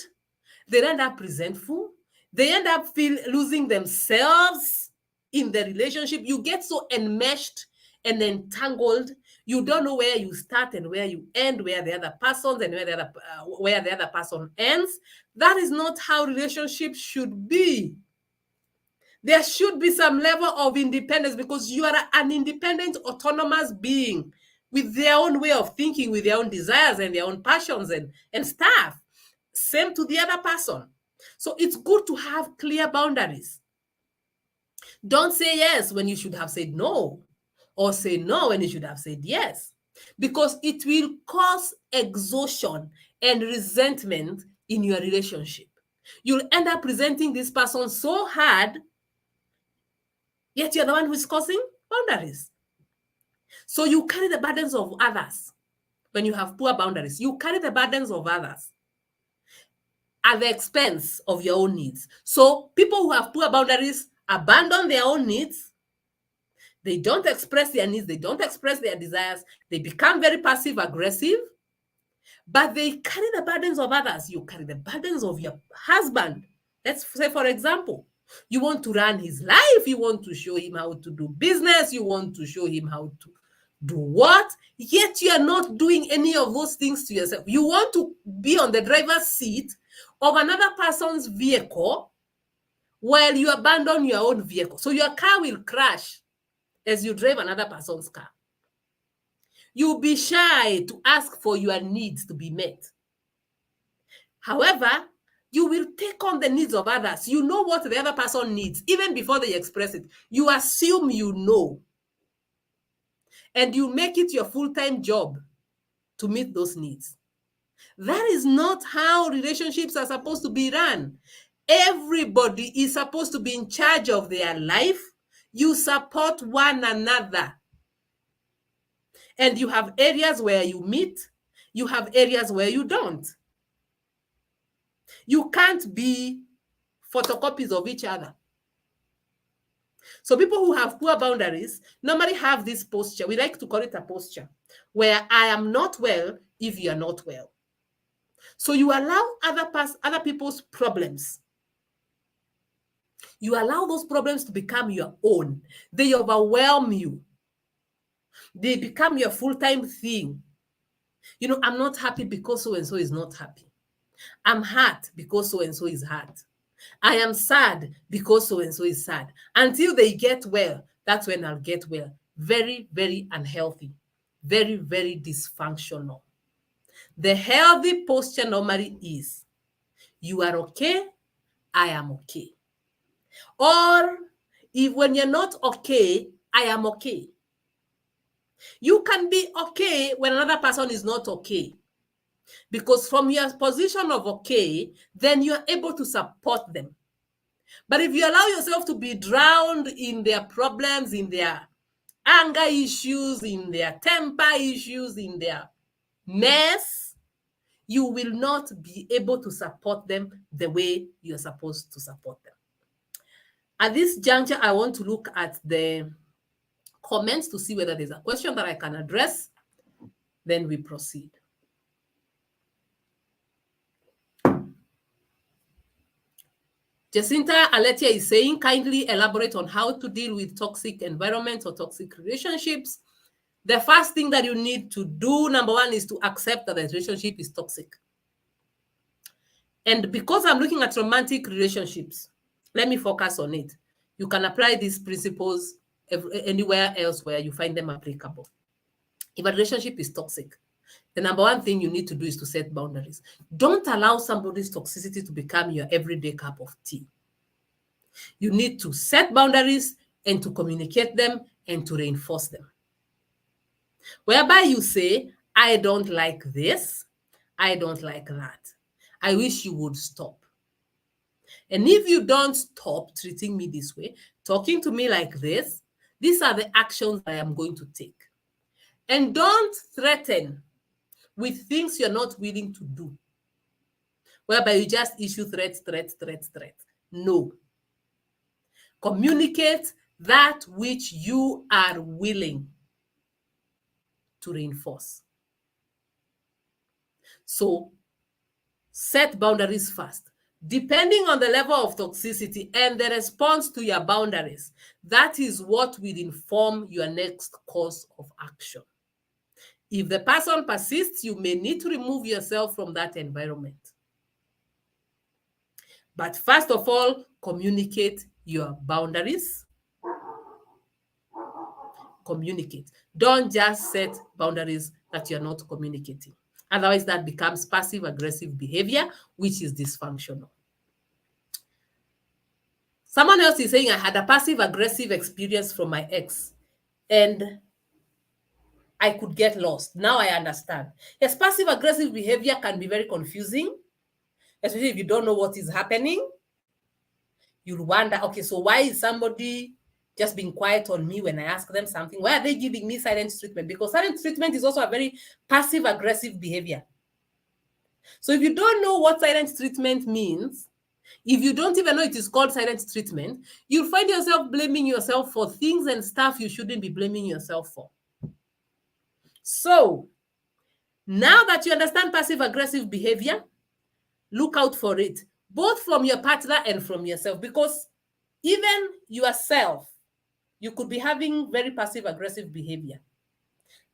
they end up resentful, they end up losing themselves in the relationship. You get so enmeshed and entangled, you don't know where you start and where you end, where the other person and where the other person ends. That is not how relationships should be. There should be some level of independence because you are an independent, autonomous being with their own way of thinking, with their own desires and their own passions and stuff. Same to the other person. So it's good to have clear boundaries. Don't say yes when you should have said no, or say no when you should have said yes, because it will cause exhaustion and resentment in your relationship. You'll end up resenting this person so hard, yet you're the one who's causing boundaries. So you carry the burdens of others. When you have poor boundaries, you carry the burdens of others at the expense of your own needs. So people who have poor boundaries abandon their own needs. They don't express their needs. They don't express their desires. They become very passive aggressive, but they carry the burdens of others. You carry the burdens of your husband. Let's say, for example, you want to run his life. You want to show him how to do business. You want to show him how to do what? Yet you are not doing any of those things to yourself. You want to be on the driver's seat of another person's vehicle while you abandon your own vehicle. So your car will crash as you drive another person's car. You'll be shy to ask for your needs to be met. However, you will take on the needs of others. You know what the other person needs, even before they express it. You assume you know. And you make it your full-time job to meet those needs. That is not how relationships are supposed to be run. Everybody is supposed to be in charge of their life. You support one another. And you have areas where you meet. You have areas where you don't. You can't be photocopies of each other. So people who have poor boundaries normally have this posture. We like to call it a posture, where I am not well if you are not well. So you allow other people's problems. You allow those problems to become your own. They overwhelm you. They become your full-time thing. You know, I'm not happy because so-and-so is not happy. I'm hurt because so-and-so is hurt. I am sad because so-and-so is sad. Until they get well, that's when I'll get well. Very, very unhealthy. Very, very dysfunctional. The healthy posture normally is, you are okay, I am okay. Or if when you're not okay, I am okay. You can be okay when another person is not okay. Because from your position of okay, then you're able to support them. But if you allow yourself to be drowned in their problems, in their anger issues, in their temper issues, in their mess, you will not be able to support them the way you're supposed to support them. At this juncture, I want to look at the comments to see whether there's a question that I can address. Then we proceed. Jacinta Aletia is saying, kindly elaborate on how to deal with toxic environments or toxic relationships. The first thing that you need to do, number one, is to accept that the relationship is toxic. And because I'm looking at romantic relationships, let me focus on it. You can apply these principles anywhere else where you find them applicable. If a relationship is toxic, the number one thing you need to do is to set boundaries. Don't allow somebody's toxicity to become your everyday cup of tea. You need to set boundaries and to communicate them and to reinforce them. Whereby you say, I don't like this, I don't like that. I wish you would stop. And if you don't stop treating me this way, talking to me like this, these are the actions I am going to take. And don't threaten with things you're not willing to do, whereby you just issue threats. No. Communicate that which you are willing to reinforce. So set boundaries first. Depending on the level of toxicity and the response to your boundaries, that is what will inform your next course of action. If the person persists, you may need to remove yourself from that environment. But first of all, communicate your boundaries. Communicate. Don't just set boundaries that you're not communicating. Otherwise, that becomes passive-aggressive behavior, which is dysfunctional. Someone else is saying, I had a passive-aggressive experience from my ex, and I could get lost. Now I understand. Yes, passive-aggressive behavior can be very confusing, especially if you don't know what is happening. You'll wonder, okay, so why is somebody just being quiet on me when I ask them something? Why are they giving me silent treatment? Because silent treatment is also a very passive-aggressive behavior. So if you don't know what silent treatment means, if you don't even know it is called silent treatment, you'll find yourself blaming yourself for things and stuff you shouldn't be blaming yourself for. So now that you understand passive-aggressive behavior, look out for it, both from your partner and from yourself, because even yourself, you could be having very passive-aggressive behavior.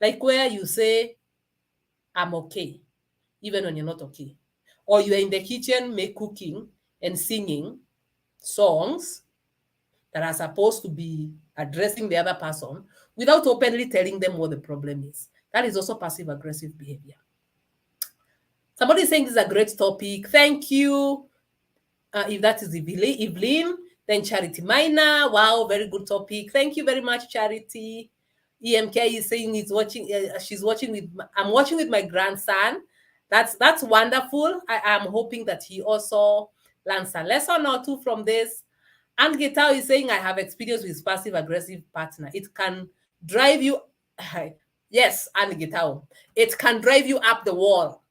Like where you say, I'm okay, even when you're not okay. Or you're in the kitchen, cooking and singing songs that are supposed to be addressing the other person without openly telling them what the problem is. That is also passive-aggressive behavior. Somebody is saying this is a great topic. Thank you. If that is Evelyn, then Charity Minor. Wow, very good topic. Thank you very much, Charity. EMK is saying he's watching. She's watching with. I'm watching with my grandson. That's wonderful. I am hoping that he also learns a lesson or two from this. And Gitao is saying, I have experience with passive-aggressive partner. It can drive you. Yes, and Gitao. It can drive you up the wall.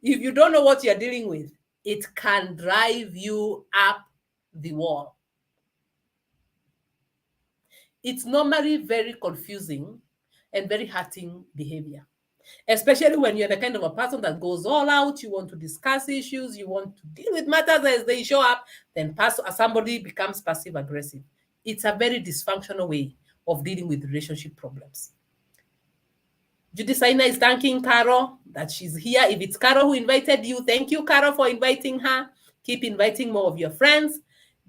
If you don't know what you're dealing with, it can drive you up the wall. It's normally very confusing and very hurting behavior, especially when you're the kind of a person that goes all out. You want to discuss issues, you want to deal with matters as they show up, then somebody becomes passive-aggressive. It's a very dysfunctional way of dealing with relationship problems. Judy Saina is thanking Carol that she's here. If it's Carol who invited you, thank you, Carol, for inviting her. Keep inviting more of your friends.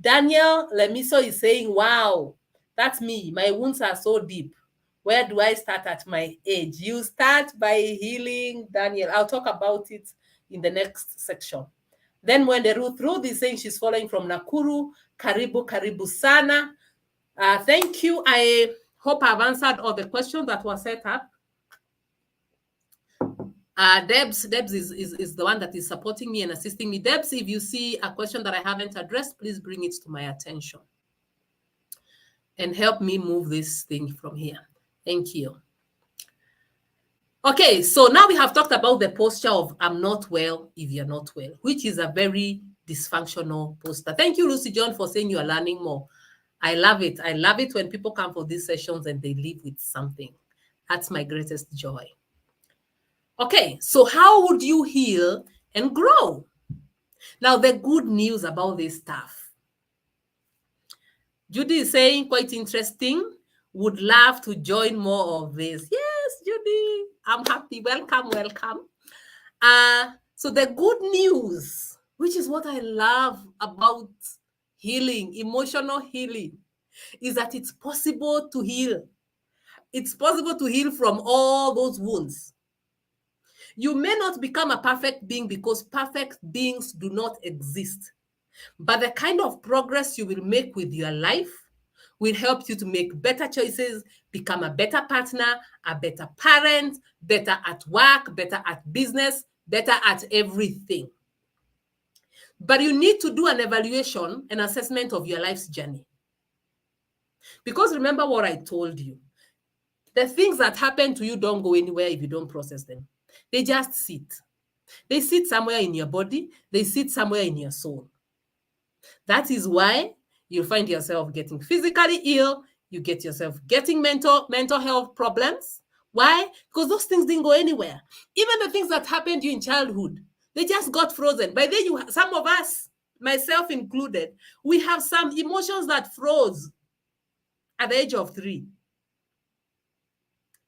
Daniel Lemiso is saying, wow, that's me. My wounds are so deep. Where do I start at my age? You start by healing, Daniel. I'll talk about it in the next section. Then when the Ruth is saying she's following from Nakuru, Karibu Sana. Thank you. Hope I've answered all the questions that were set up. Debs is the one that is supporting me and assisting me. Debs, if you see a question that I haven't addressed, please bring it to my attention and help me move this thing from here. Thank you. Okay, so now we have talked about the posture of I'm not well if you're not well, which is a very dysfunctional posture. Thank you, Lucy John, for saying you are learning more. I love it. I love it when people come for these sessions and they leave with something. That's my greatest joy. Okay, so how would you heal and grow? Now, the good news about this stuff. Judy is saying, quite interesting. Would love to join more of this. Yes, Judy, I'm happy. Welcome, welcome. So the good news, which is what I love about healing, emotional healing, is that it's possible to heal. It's possible to heal from all those wounds. You may not become a perfect being because perfect beings do not exist. But the kind of progress you will make with your life will help you to make better choices, become a better partner, a better parent, better at work, better at business, better at everything. But you need to do an evaluation, an assessment of your life's journey. Because remember what I told you. The things that happen to you don't go anywhere if you don't process them. They just sit. They sit somewhere in your body. They sit somewhere in your soul. That is why you find yourself getting physically ill. You get yourself getting mental health problems. Why? Because those things didn't go anywhere. Even the things that happened to you in childhood, they just got frozen. By then, some of us, myself included, we have some emotions that froze at the age of 3.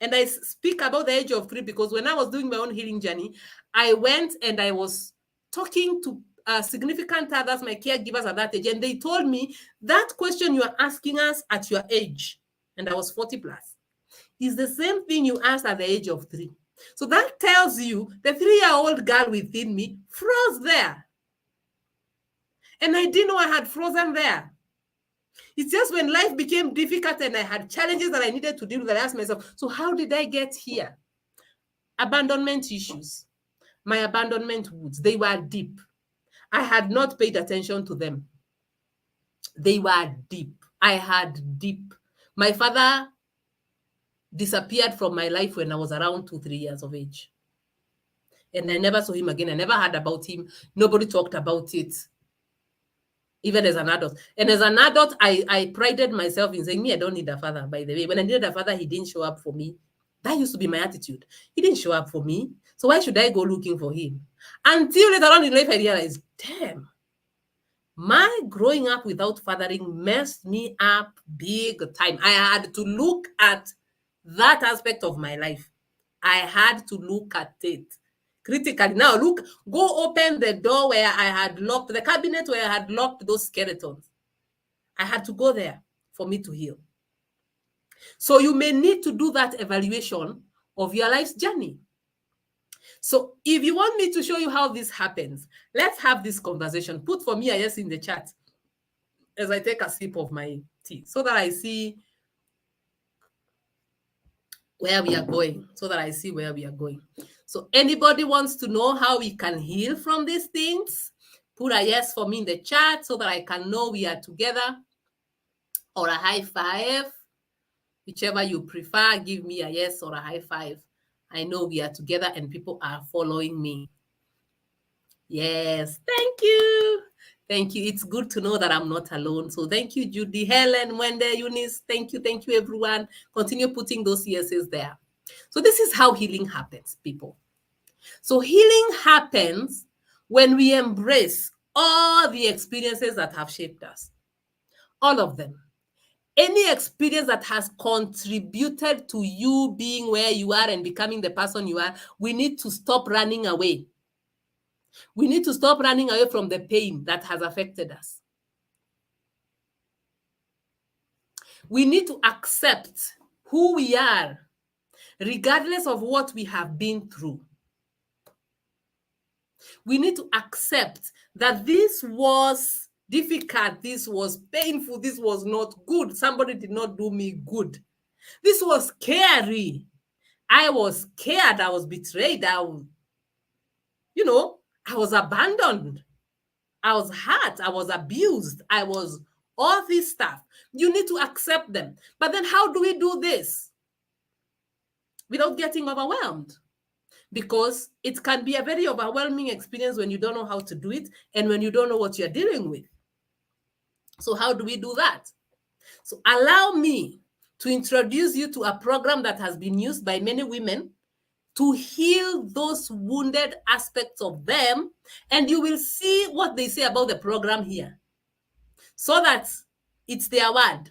And I speak about the age of 3 because when I was doing my own healing journey, I went and I was talking to significant others, my caregivers at that age, and they told me that question you are asking us at your age, and I was 40 plus, is the same thing you asked at the age of 3. So that tells you the 3-year-old girl within me froze there. And I didn't know I had frozen there. It's just when life became difficult and I had challenges that I needed to deal with, I asked myself, so how did I get here? Abandonment issues. My abandonment wounds, they were deep. I had not paid attention to them. They were deep. I had deep. My father disappeared from my life when I was around 2-3 years of age. And I never saw him again. I never heard about him. Nobody talked about it, even as an adult. And as an adult, I prided myself in saying, me, I don't need a father, by the way. When I needed a father, he didn't show up for me. That used to be my attitude. He didn't show up for me. So why should I go looking for him? Until later on in life, I realized, damn, my growing up without fathering messed me up big time. I had to look at that aspect of my life. I had to look at it critically. Now, look, go open the door where I had locked, the cabinet where I had locked those skeletons. I had to go there for me to heal. So you may need to do that evaluation of your life's journey. So if you want me to show you how this happens, let's have this conversation. Put for me a yes in the chat as I take a sip of my tea so that I see where we are going, So anybody wants to know how we can heal from these things? Put a yes for me in the chat so that I can know we are together, or a high five. Whichever you prefer, give me a yes or a high five. I know we are together and people are following me. Yes, thank you. Thank you. It's good to know that I'm not alone. So thank you, Judy, Helen, Wende, Eunice. Thank you, everyone. Continue putting those yeses there. So this is how healing happens, people. So healing happens when we embrace all the experiences that have shaped us. All of them. Any experience that has contributed to you being where you are and becoming the person you are, we need to stop running away. We need to stop running away from the pain that has affected us. We need to accept who we are, regardless of what we have been through. We need to accept that this was difficult, this was painful, this was not good. Somebody did not do me good. This was scary. I was scared. I was betrayed. I was abandoned. I was hurt. I was abused. I was all this stuff. You need to accept them. But then how do we do this without getting overwhelmed? Because it can be a very overwhelming experience when you don't know how to do it and when you don't know what you're dealing with. So how do we do that? So allow me to introduce you to a program that has been used by many women to heal those wounded aspects of them, and you will see what they say about the program here. So that it's their word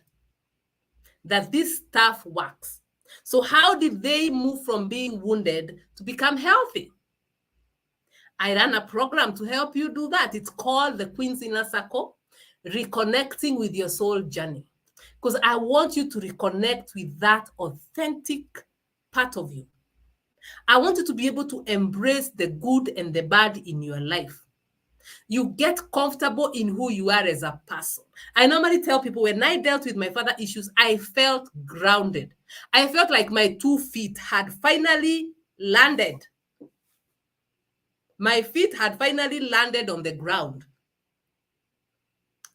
that this stuff works. So how did they move from being wounded to become healthy? I ran a program to help you do that. It's called the Queen's Inner Circle, Reconnecting with Your Soul Journey. Because I want you to reconnect with that authentic part of you. I want you to be able to embrace the good and the bad in your life. You get comfortable in who you are as a person. I normally tell people when I dealt with my father issues, I felt grounded. I felt like my 2 feet had finally landed. My feet had finally landed on the ground.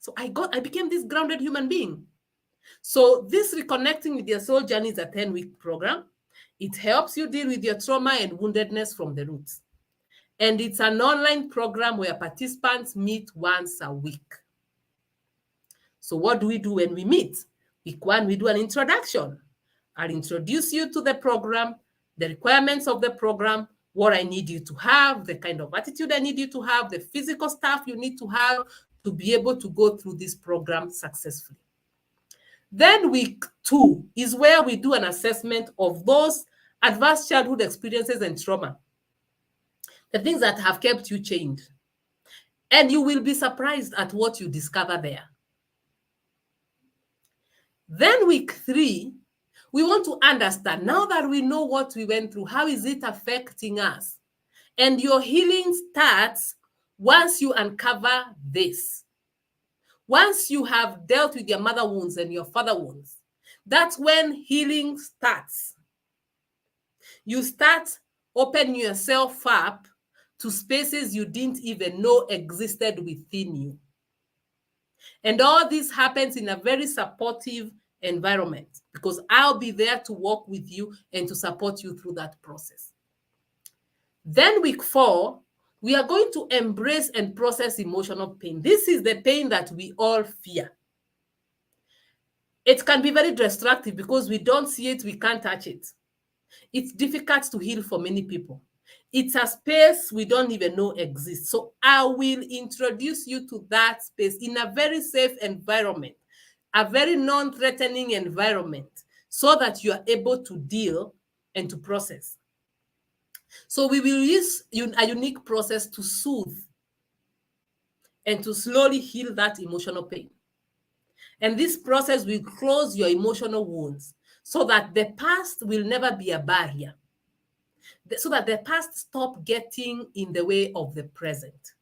So I became this grounded human being. So this Reconnecting with Your Soul Journey is a 10-week program. It helps you deal with your trauma and woundedness from the roots. And it's an online program where participants meet once a week. So what do we do when we meet? Week 1, we do an introduction. I'll introduce you to the program, the requirements of the program, what I need you to have, the kind of attitude I need you to have, the physical stuff you need to have to be able to go through this program successfully. Then week 2 is where we do an assessment of those adverse childhood experiences and trauma, the things that have kept you chained. And you will be surprised at what you discover there. Then week 3, we want to understand, now that we know what we went through, how is it affecting us? And your healing starts once you uncover this. Once you have dealt with your mother wounds and your father wounds, that's when healing starts. You start opening yourself up to spaces you didn't even know existed within you. And all this happens in a very supportive environment because I'll be there to work with you and to support you through that process. Then week 4, we are going to embrace and process emotional pain. This is the pain that we all fear. It can be very destructive because we don't see it, we can't touch it. It's difficult to heal for many people. It's a space we don't even know exists. So I will introduce you to that space in a very safe environment, a very non-threatening environment, so that you are able to deal and to process. So we will use a unique process to soothe and to slowly heal that emotional pain. And this process will close your emotional wounds so that the past will never be a barrier, so that the past stop getting in the way of the present.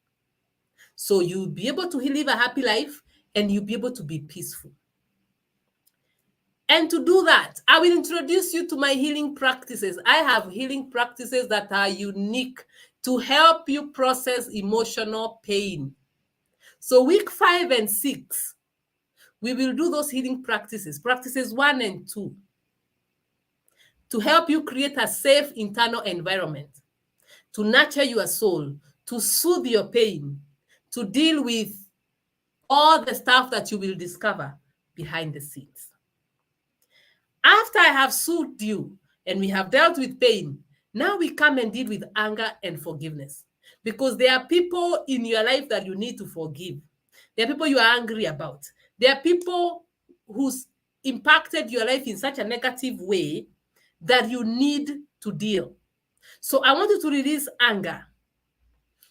So you'll be able to live a happy life and you'll be able to be peaceful. And to do that, I will introduce you to my healing practices. I have healing practices that are unique to help you process emotional pain. So week 5 and 6, we will do those healing practices 1 and 2, to help you create a safe internal environment, to nurture your soul, to soothe your pain, to deal with all the stuff that you will discover behind the scenes. After I have soothed you and we have dealt with pain, now we come and deal with anger and forgiveness. Because there are people in your life that you need to forgive. There are people you are angry about. There are people who's impacted your life in such a negative way that you need to deal. So I want you to release anger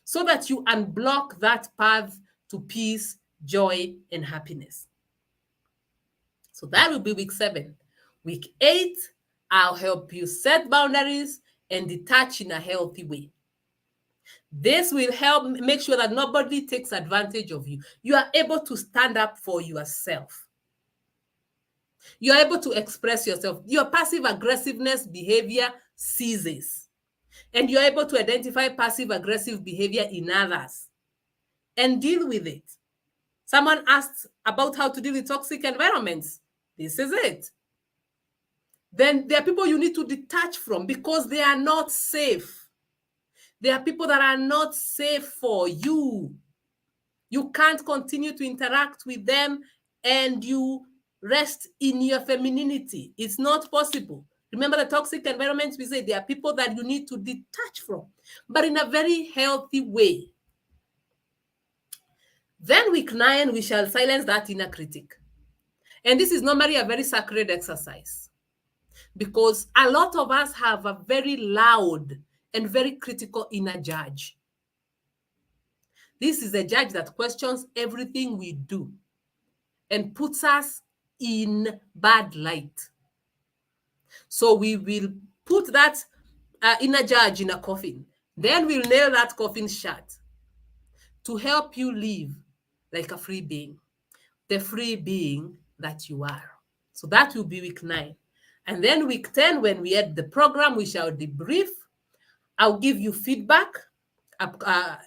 so that you unblock that path to peace, joy, and happiness. So that will be week 7. Week 8, I'll help you set boundaries and detach in a healthy way. This will help make sure that nobody takes advantage of you. You are able to stand up for yourself. You're able to express yourself. Your passive aggressiveness behavior ceases. And you're able to identify passive aggressive behavior in others and deal with it. Someone asked about how to deal with toxic environments. This is it. Then there are people you need to detach from because they are not safe. There are people that are not safe for you. You can't continue to interact with them and you rest in your femininity. It's not possible. Remember the toxic environments, we say there are people that you need to detach from, but in a very healthy way. Then week 9, we shall silence that inner critic. And this is normally a very sacred exercise because a lot of us have a very loud and very critical inner judge. This is a judge that questions everything we do and puts us in bad light. So we will put that inner judge in a coffin. Then we'll nail that coffin shut to help you live like a free being, the free being that you are. So that will be week 9. And then week 10, when we end the program, we shall debrief. I'll give you feedback,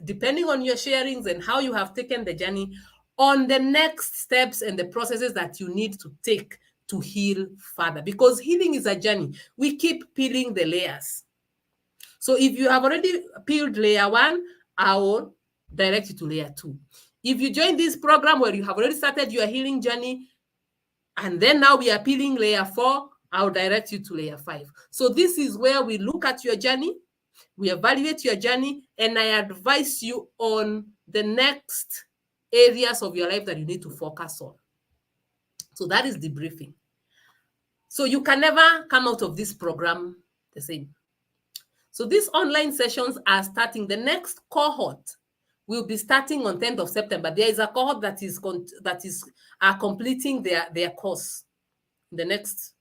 depending on your sharings and how you have taken the journey, on the next steps and the processes that you need to take to heal further. Because healing is a journey. We keep peeling the layers. So if you have already peeled layer 1, I will direct you to layer 2. If you join this program where you have already started your healing journey, and then now we are peeling layer 4, I'll direct you to layer 5. So this is where we look at your journey, we evaluate your journey, and I advise you on the next areas of your life that you need to focus on. So that is the briefing. So you can never come out of this program the same. So these online sessions are starting. The next cohort will be starting on 10th of September. There is a cohort that is completing their course in the next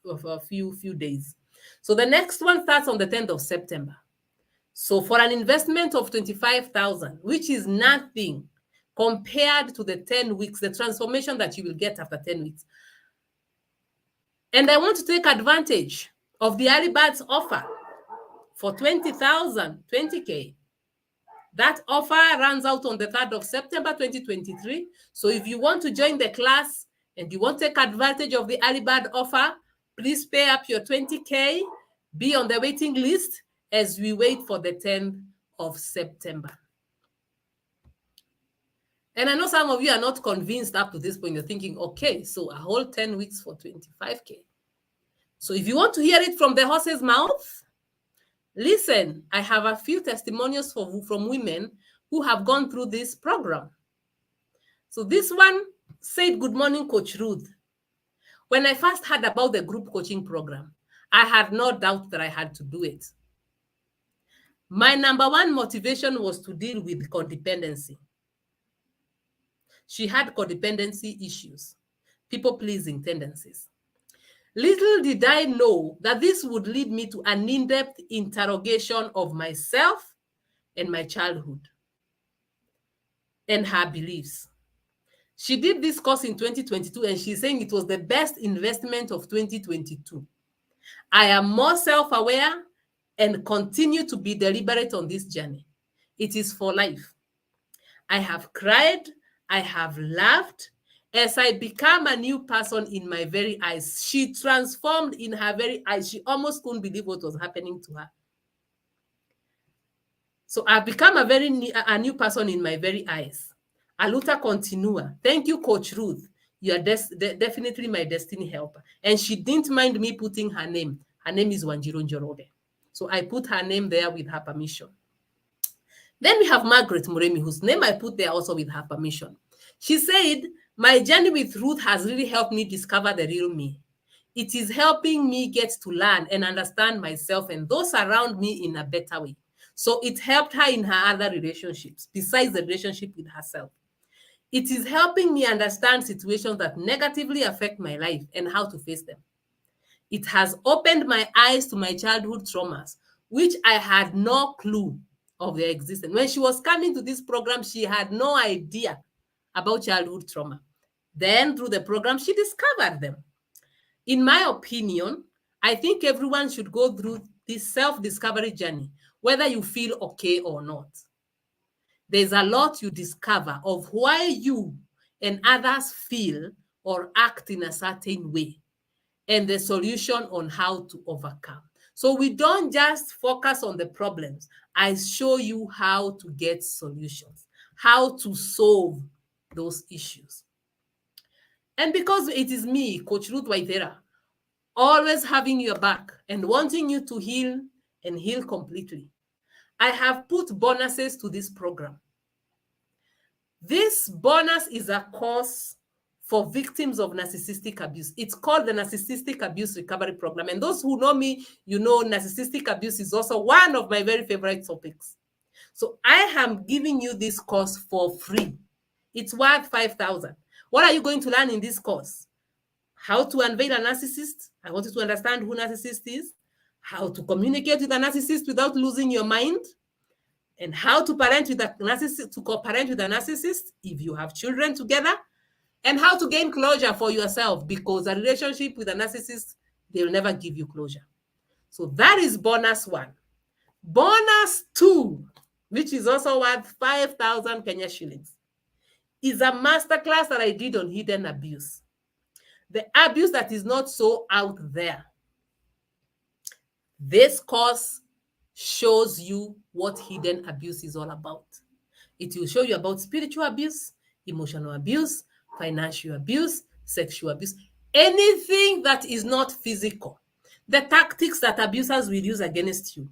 of a few days. So the next one starts on the 10th of September. So for an investment of 25,000, which is nothing compared to the 10 weeks, the transformation that you will get after 10 weeks. And I want to take advantage of the early birds offer for 20,000, 20K. That offer runs out on the 3rd of September, 2023. So if you want to join the class and you want to take advantage of the early bird offer, please pay up your 20K, be on the waiting list as we wait for the 10th of September. And I know some of you are not convinced up to this point. You're thinking, okay, so a whole 10 weeks for 25K. So if you want to hear it from the horse's mouth, listen, I have a few testimonials from women who have gone through this program. So this one said, "Good morning, Coach Ruth. When I first heard about the group coaching program, I had no doubt that I had to do it. My number one motivation was to deal with codependency. She had codependency issues, people-pleasing tendencies. Little did I know that this would lead me to an in-depth interrogation of myself and my childhood and her beliefs. She did this course in 2022, and she's saying it was the best investment of 2022. I am more self-aware and continue to be deliberate on this journey. It is for life. I have cried, I have laughed. As I become a new person in my very eyes, she transformed in her very eyes. She almost couldn't believe what was happening to her. So I've become a new person in my very eyes. Aluta continua. Thank you, Coach Ruth. You are definitely my destiny helper. And she didn't mind me putting her name. Her name is Wanjiro Njoroge. So I put her name there with her permission. Then we have Margaret Muremi, whose name I put there also with her permission. She said, my journey with Ruth has really helped me discover the real me. It is helping me get to learn and understand myself and those around me in a better way. So it helped her in her other relationships, besides the relationship with herself. It is helping me understand situations that negatively affect my life and how to face them. It has opened my eyes to my childhood traumas, which I had no clue of their existence. When she was coming to this program, she had no idea about childhood trauma. Then through the program, she discovered them. In my opinion, I think everyone should go through this self-discovery journey, whether you feel okay or not. There's a lot you discover of why you and others feel or act in a certain way, and the solution on how to overcome. So we don't just focus on the problems. I show you how to get solutions, how to solve those issues. And because it is me, Coach Ruth Waithera, always having your back and wanting you to heal and heal completely, I have put bonuses to this program. This bonus is a course for victims of narcissistic abuse. It's called the Narcissistic Abuse Recovery Program. And those who know me, you know narcissistic abuse is also one of my very favorite topics. So I am giving you this course for free. It's worth 5,000. What are you going to learn in this course? How to unveil a narcissist. I want you to understand who narcissist is, how to communicate with a narcissist without losing your mind, and how to parent with a narcissist, to co-parent with a narcissist if you have children together, and how to gain closure for yourself, because a relationship with a narcissist, they'll never give you closure. So that is bonus 1. Bonus 2, which is also worth 5,000 Kenya shillings, is a masterclass that I did on hidden abuse. The abuse that is not so out there. This course shows you what hidden abuse is all about. It will show you about spiritual abuse, emotional abuse, financial abuse, sexual abuse, anything that is not physical, the tactics that abusers will use against you,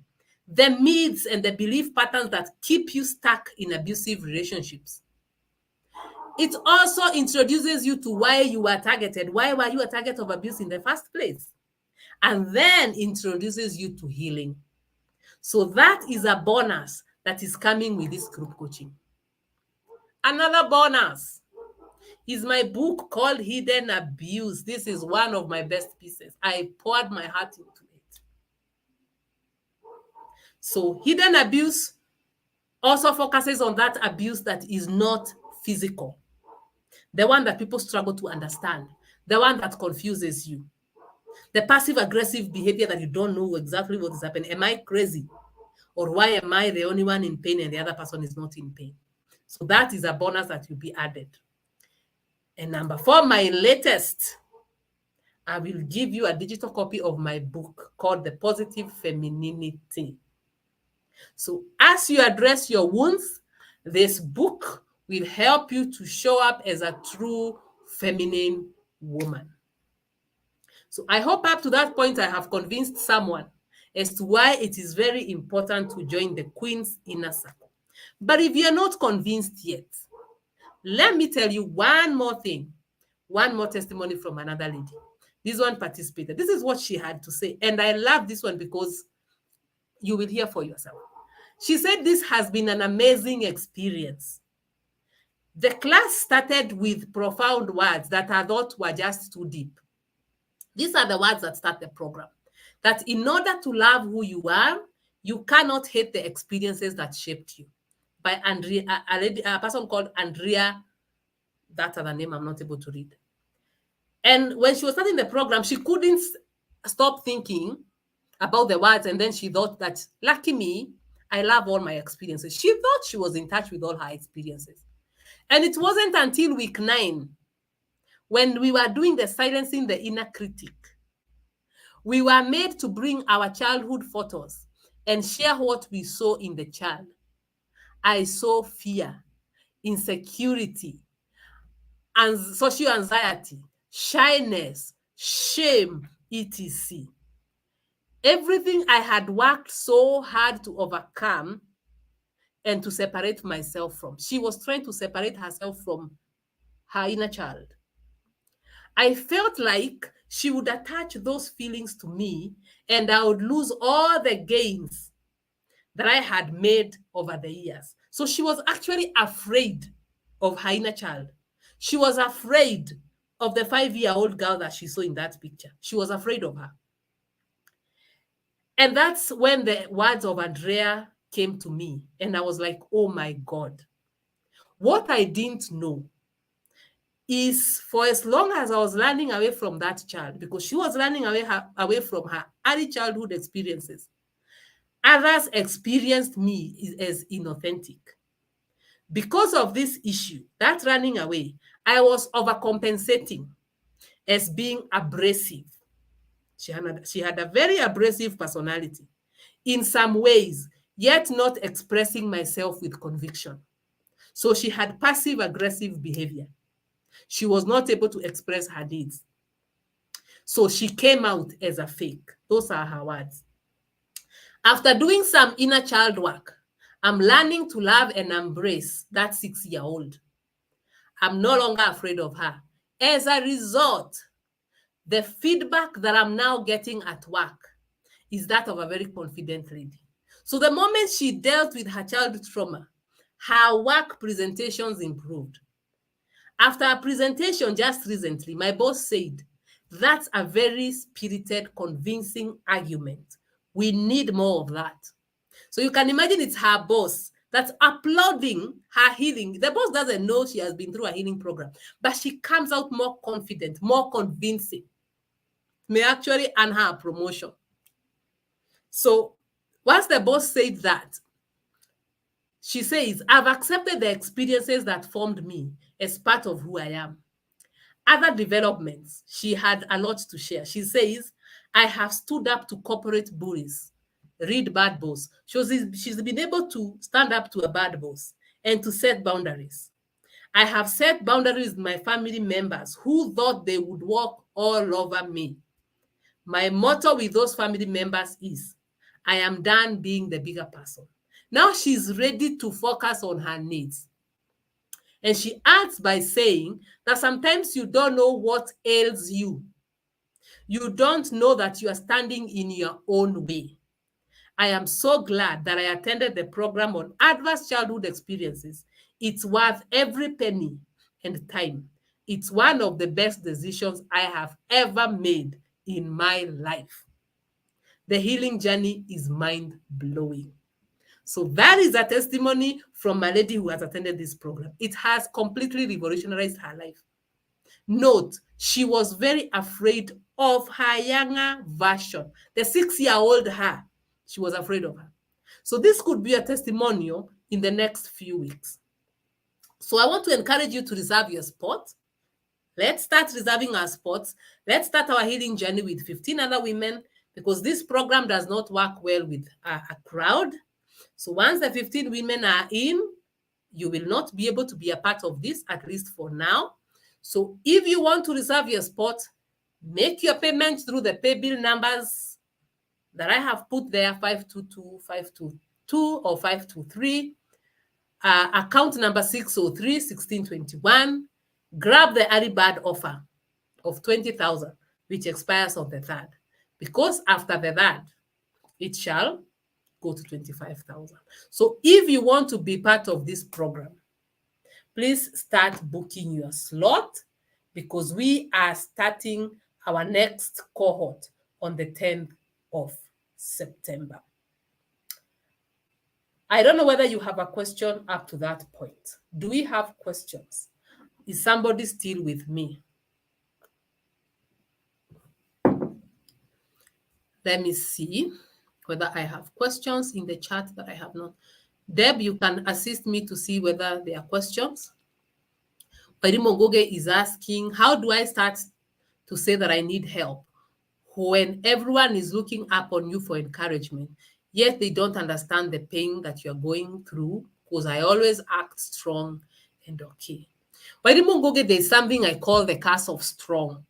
the myths and the belief patterns that keep you stuck in abusive relationships. It also introduces you to why you were targeted. Why were you a target of abuse in the first place? And then introduces you to healing. So that is a bonus that is coming with this group coaching. Another bonus is my book called Hidden Abuse. This is one of my best pieces. I poured my heart into it. So hidden abuse also focuses on that abuse that is not physical, the one that people struggle to understand, the one that confuses you, the passive-aggressive behavior that you don't know exactly what is happening. Am I crazy? Or why am I the only one in pain and the other person is not in pain? So that is a bonus that will be added. And number 4, my latest, I will give you a digital copy of my book called The Positive Femininity. So as you address your wounds, this book will help you to show up as a true feminine woman. So I hope up to that point I have convinced someone as to why it is very important to join the Queen's Inner Circle. But if you're not convinced yet, let me tell you one more thing, one more testimony from another lady. This one participated. This is what she had to say. And I love this one because you will hear for yourself. She said this has been an amazing experience. The class started with profound words that I thought were just too deep. These are the words that start the program. That in order to love who you are, you cannot hate the experiences that shaped you. By Andrea, a person called Andrea, that other name I'm not able to read. And when she was starting the program, she couldn't stop thinking about the words. And then she thought that, lucky me, I love all my experiences. She thought she was in touch with all her experiences. And it wasn't until week 9, when we were doing the silencing the inner critic, we were made to bring our childhood photos and share what we saw in the child. I saw fear, insecurity, and social anxiety, shyness, shame, etc. Everything I had worked so hard to overcome and to separate myself from. She was trying to separate herself from her inner child. I felt like she would attach those feelings to me and I would lose all the gains that I had made over the years. So she was actually afraid of her inner child. She was afraid of the 5-year-old girl that she saw in that picture. She was afraid of her. And that's when the words of Andrea came to me. And I was like, oh my God. What I didn't know is for as long as I was running away from that child, because she was running away from her early childhood experiences, others experienced me as inauthentic. Because of this issue, that running away, I was overcompensating as being abrasive. She had a very abrasive personality in some ways, yet not expressing myself with conviction. So she had passive aggressive behavior. She was not able to express her needs. So she came out as a fake. Those are her words. After doing some inner child work, I'm learning to love and embrace that 6-year-old. I'm no longer afraid of her. As a result, the feedback that I'm now getting at work is that of a very confident lady. So the moment she dealt with her childhood trauma, her work presentations improved. After a presentation just recently, my boss said, "That's a very spirited, convincing argument. We need more of that." So you can imagine it's her boss that's applauding her healing. The boss doesn't know she has been through a healing program, but she comes out more confident, more convincing. May actually earn her a promotion. So once the boss said that, she says, "I've accepted the experiences that formed me as part of who I am." Other developments, she had a lot to share. She says, "I have stood up to corporate bullies." Read bad boss. She's been able to stand up to a bad boss and to set boundaries. "I have set boundaries with my family members who thought they would walk all over me. My motto with those family members is, I am done being the bigger person." Now she's ready to focus on her needs. And she adds by saying that sometimes you don't know what ails you. You don't know that you are standing in your own way. "I am so glad that I attended the program on adverse childhood experiences. It's worth every penny and time. It's one of the best decisions I have ever made in my life." The healing journey is mind-blowing. So that is a testimony from a lady who has attended this program. It has completely revolutionized her life. Note, she was very afraid of her younger version, the 6-year-old her. She was afraid of her. So this could be a testimonial in the next few weeks. So I want to encourage you to reserve your spot. Let's start reserving our spots. Let's start our healing journey with 15 other women, because this program does not work well with a crowd. So once the 15 women are in, you will not be able to be a part of this, at least for now. So if you want to reserve your spot, make your payment through the pay bill numbers that I have put there, 522, 522, or 523. Account number 603 1621. Grab the early bird offer of 20,000, which expires on the 3rd. Because after the 3rd, it shall go to 25,000. So if you want to be part of this program, please start booking your slot, because we are starting our next cohort on the 10th of September. I don't know whether you have a question up to that point. Do we have questions? Is somebody still with me? Let me see whether I have questions in the chat that I have not. Deb, you can assist me to see whether there are questions. Mogoge is asking, how do I start to say that I need help when everyone is looking up on you for encouragement, yet they don't understand the pain that you're going through? Because I always act strong and okay. Mogoge, there's something I call the curse of strong.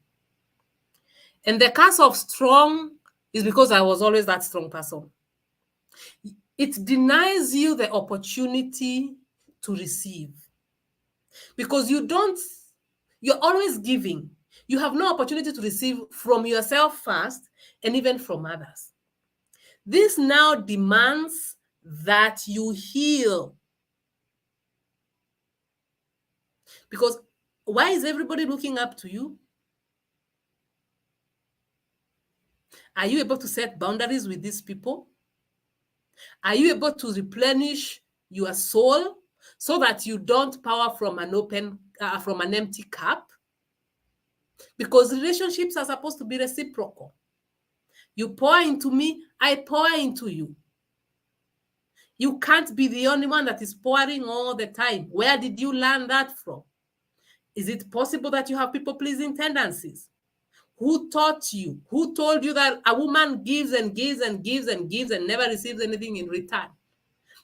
And the curse of strong is because I was always that strong person. It denies you the opportunity to receive, because you're always giving. You have no opportunity to receive from yourself first, and even from others. This now demands that you heal. Because why is everybody looking up to you? Are you able to set boundaries with these people? Are you able to replenish your soul so that you don't pour from an empty cup? Because relationships are supposed to be reciprocal. You pour into me, I pour into you. You can't be the only one that is pouring all the time. Where did you learn that from? Is it possible that you have people-pleasing tendencies? Who taught you? Who told you that a woman gives and gives and gives and gives and never receives anything in return?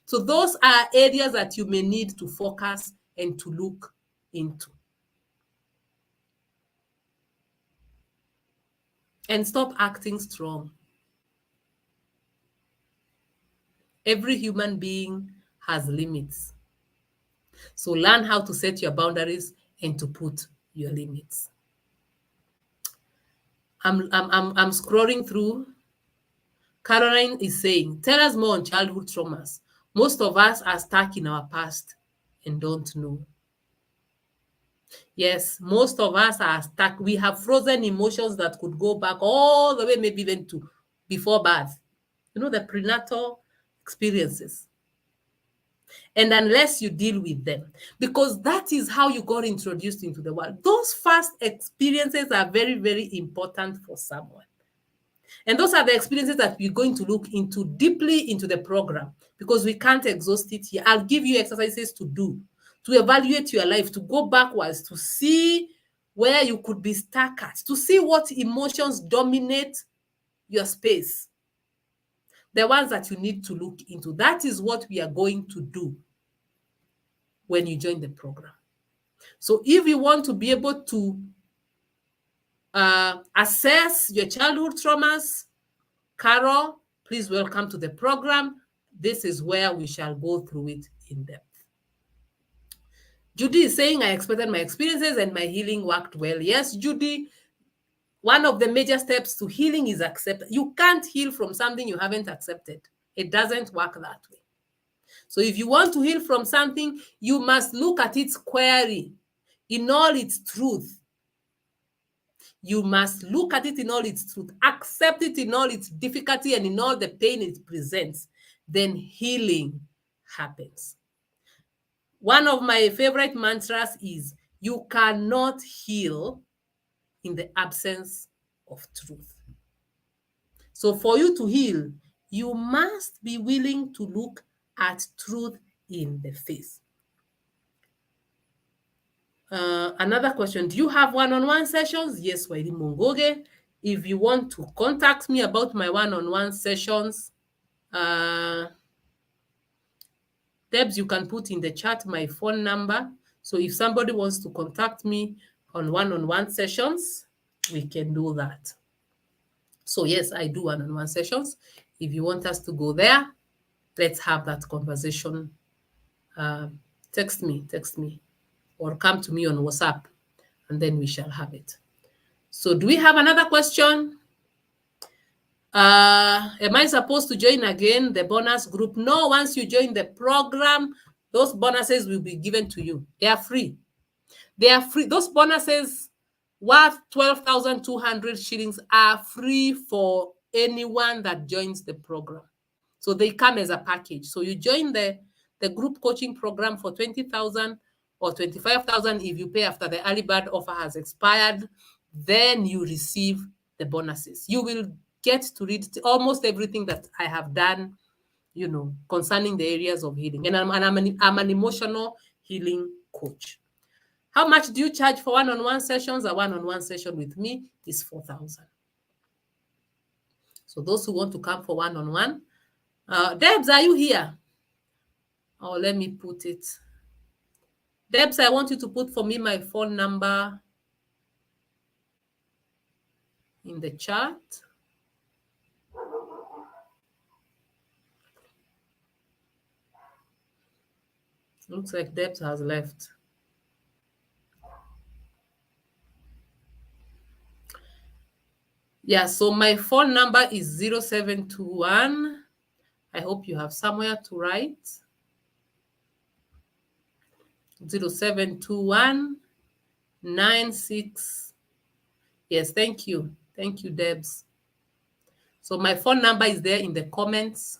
So those are areas that you may need to focus and to look into. And stop acting strong. Every human being has limits. So learn how to set your boundaries and to put your limits. I'm scrolling through. Caroline is saying, tell us more on childhood traumas. Most of us are stuck in our past and don't know. Yes, most of us are stuck. We have frozen emotions that could go back all the way, maybe even to before birth. You know, the prenatal experiences. And unless you deal with them, because that is how you got introduced into the world. Those first experiences are very, very important for someone. And those are the experiences that we're going to look into deeply into the program, because we can't exhaust it here. I'll give you exercises to do, to evaluate your life, to go backwards, to see where you could be stuck at, to see what emotions dominate your space, the ones that you need to look into. That is what we are going to do when you join the program. So if you want to be able to assess your childhood traumas, Carol, please welcome to the program. This is where we shall go through it in depth. Judy is saying, I expected my experiences and my healing worked well. Yes, Judy, one of the major steps to healing is acceptance. You can't heal from something you haven't accepted. It doesn't work that way. So if you want to heal from something, you must look at its query in all its truth. You must look at it in all its truth, accept it in all its difficulty and in all the pain it presents. Then healing happens. One of my favorite mantras is, you cannot heal in the absence of truth. So for you to heal, you must be willing to look at truth in the face. Another question, do you have one-on-one sessions? Yes, Waidi Mongoge. If you want to contact me about my one-on-one sessions, Debs, you can put in the chat my phone number. So if somebody wants to contact me on one-on-one sessions, we can do that. So yes, I do one-on-one sessions. If you want us to go there, let's have that conversation. Text me, or come to me on WhatsApp, and then we shall have it. So do we have another question? Am I supposed to join again the bonus group? No, once you join the program, those bonuses will be given to you. They are free. They are free. Those bonuses worth 12,200 shillings are free for anyone that joins the program. So they come as a package. So you join the group coaching program for 20,000 or 25,000 if you pay after the early bird offer has expired, then you receive the bonuses. You will get to read almost everything that I have done, you know, concerning the areas of healing. And I'm an emotional healing coach. How much do you charge for one-on-one sessions? A one-on-one session with me is 4,000. So those who want to come for one-on-one, Debs, are you here? Oh, let me put it. Debs, I want you to put for me my phone number in the chat. Looks like Debs has left. Yeah, so my phone number is 0721. I hope you have somewhere to write. 0721 96. Yes, thank you. Thank you, Debs. So my phone number is there in the comments.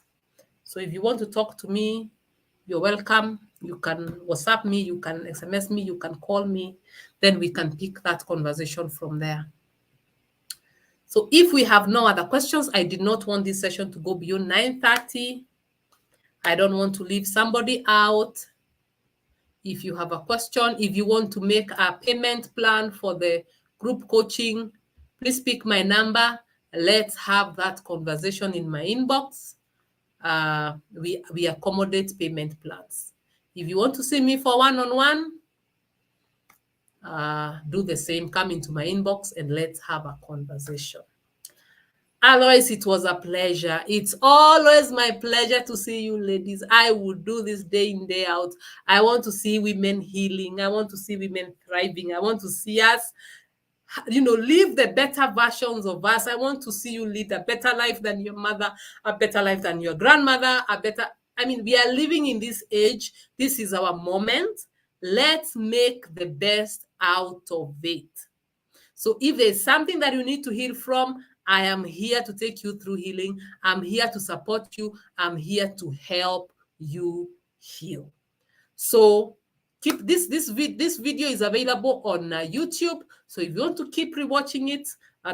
So if you want to talk to me, you're welcome. You can WhatsApp me, you can SMS me, you can call me. Then we can pick that conversation from there. So if we have no other questions, I did not want this session to go beyond 9:30. I don't want to leave somebody out. If you have a question, if you want to make a payment plan for the group coaching, please pick my number. Let's have that conversation in my inbox. We accommodate payment plans. If you want to see me for one-on-one, do the same. Come into my inbox and let's have a conversation. Otherwise, it was a pleasure. It's always my pleasure to see you, ladies. I would do this day in, day out. I want to see women healing. I want to see women thriving. I want to see us, live the better versions of us. I want to see you lead a better life than your mother, a better life than your grandmother, we are living in this age. This is our moment. Let's make the best out of it. So if there's something that you need to heal from, I am here to take you through healing. I'm here to support you. I'm here to help you heal. So keep this video is available on YouTube. So if you want to keep rewatching it,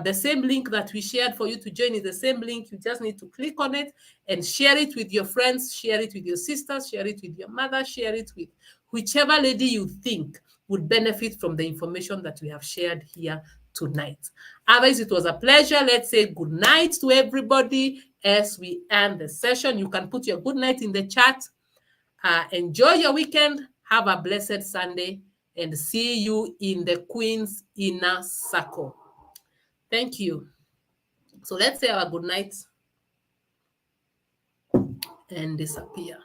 the same link that we shared for you to join is the same link. You just need to click on it and share it with your friends, share it with your sisters, share it with your mother, share it with whichever lady you think would benefit from the information that we have shared here tonight. Otherwise, it was a pleasure. Let's say good night to everybody as we end the session. You can put your good night in the chat. Enjoy your weekend. Have a blessed Sunday and see you in the Queen's Inner Circle. Thank you. So let's say our good night and disappear.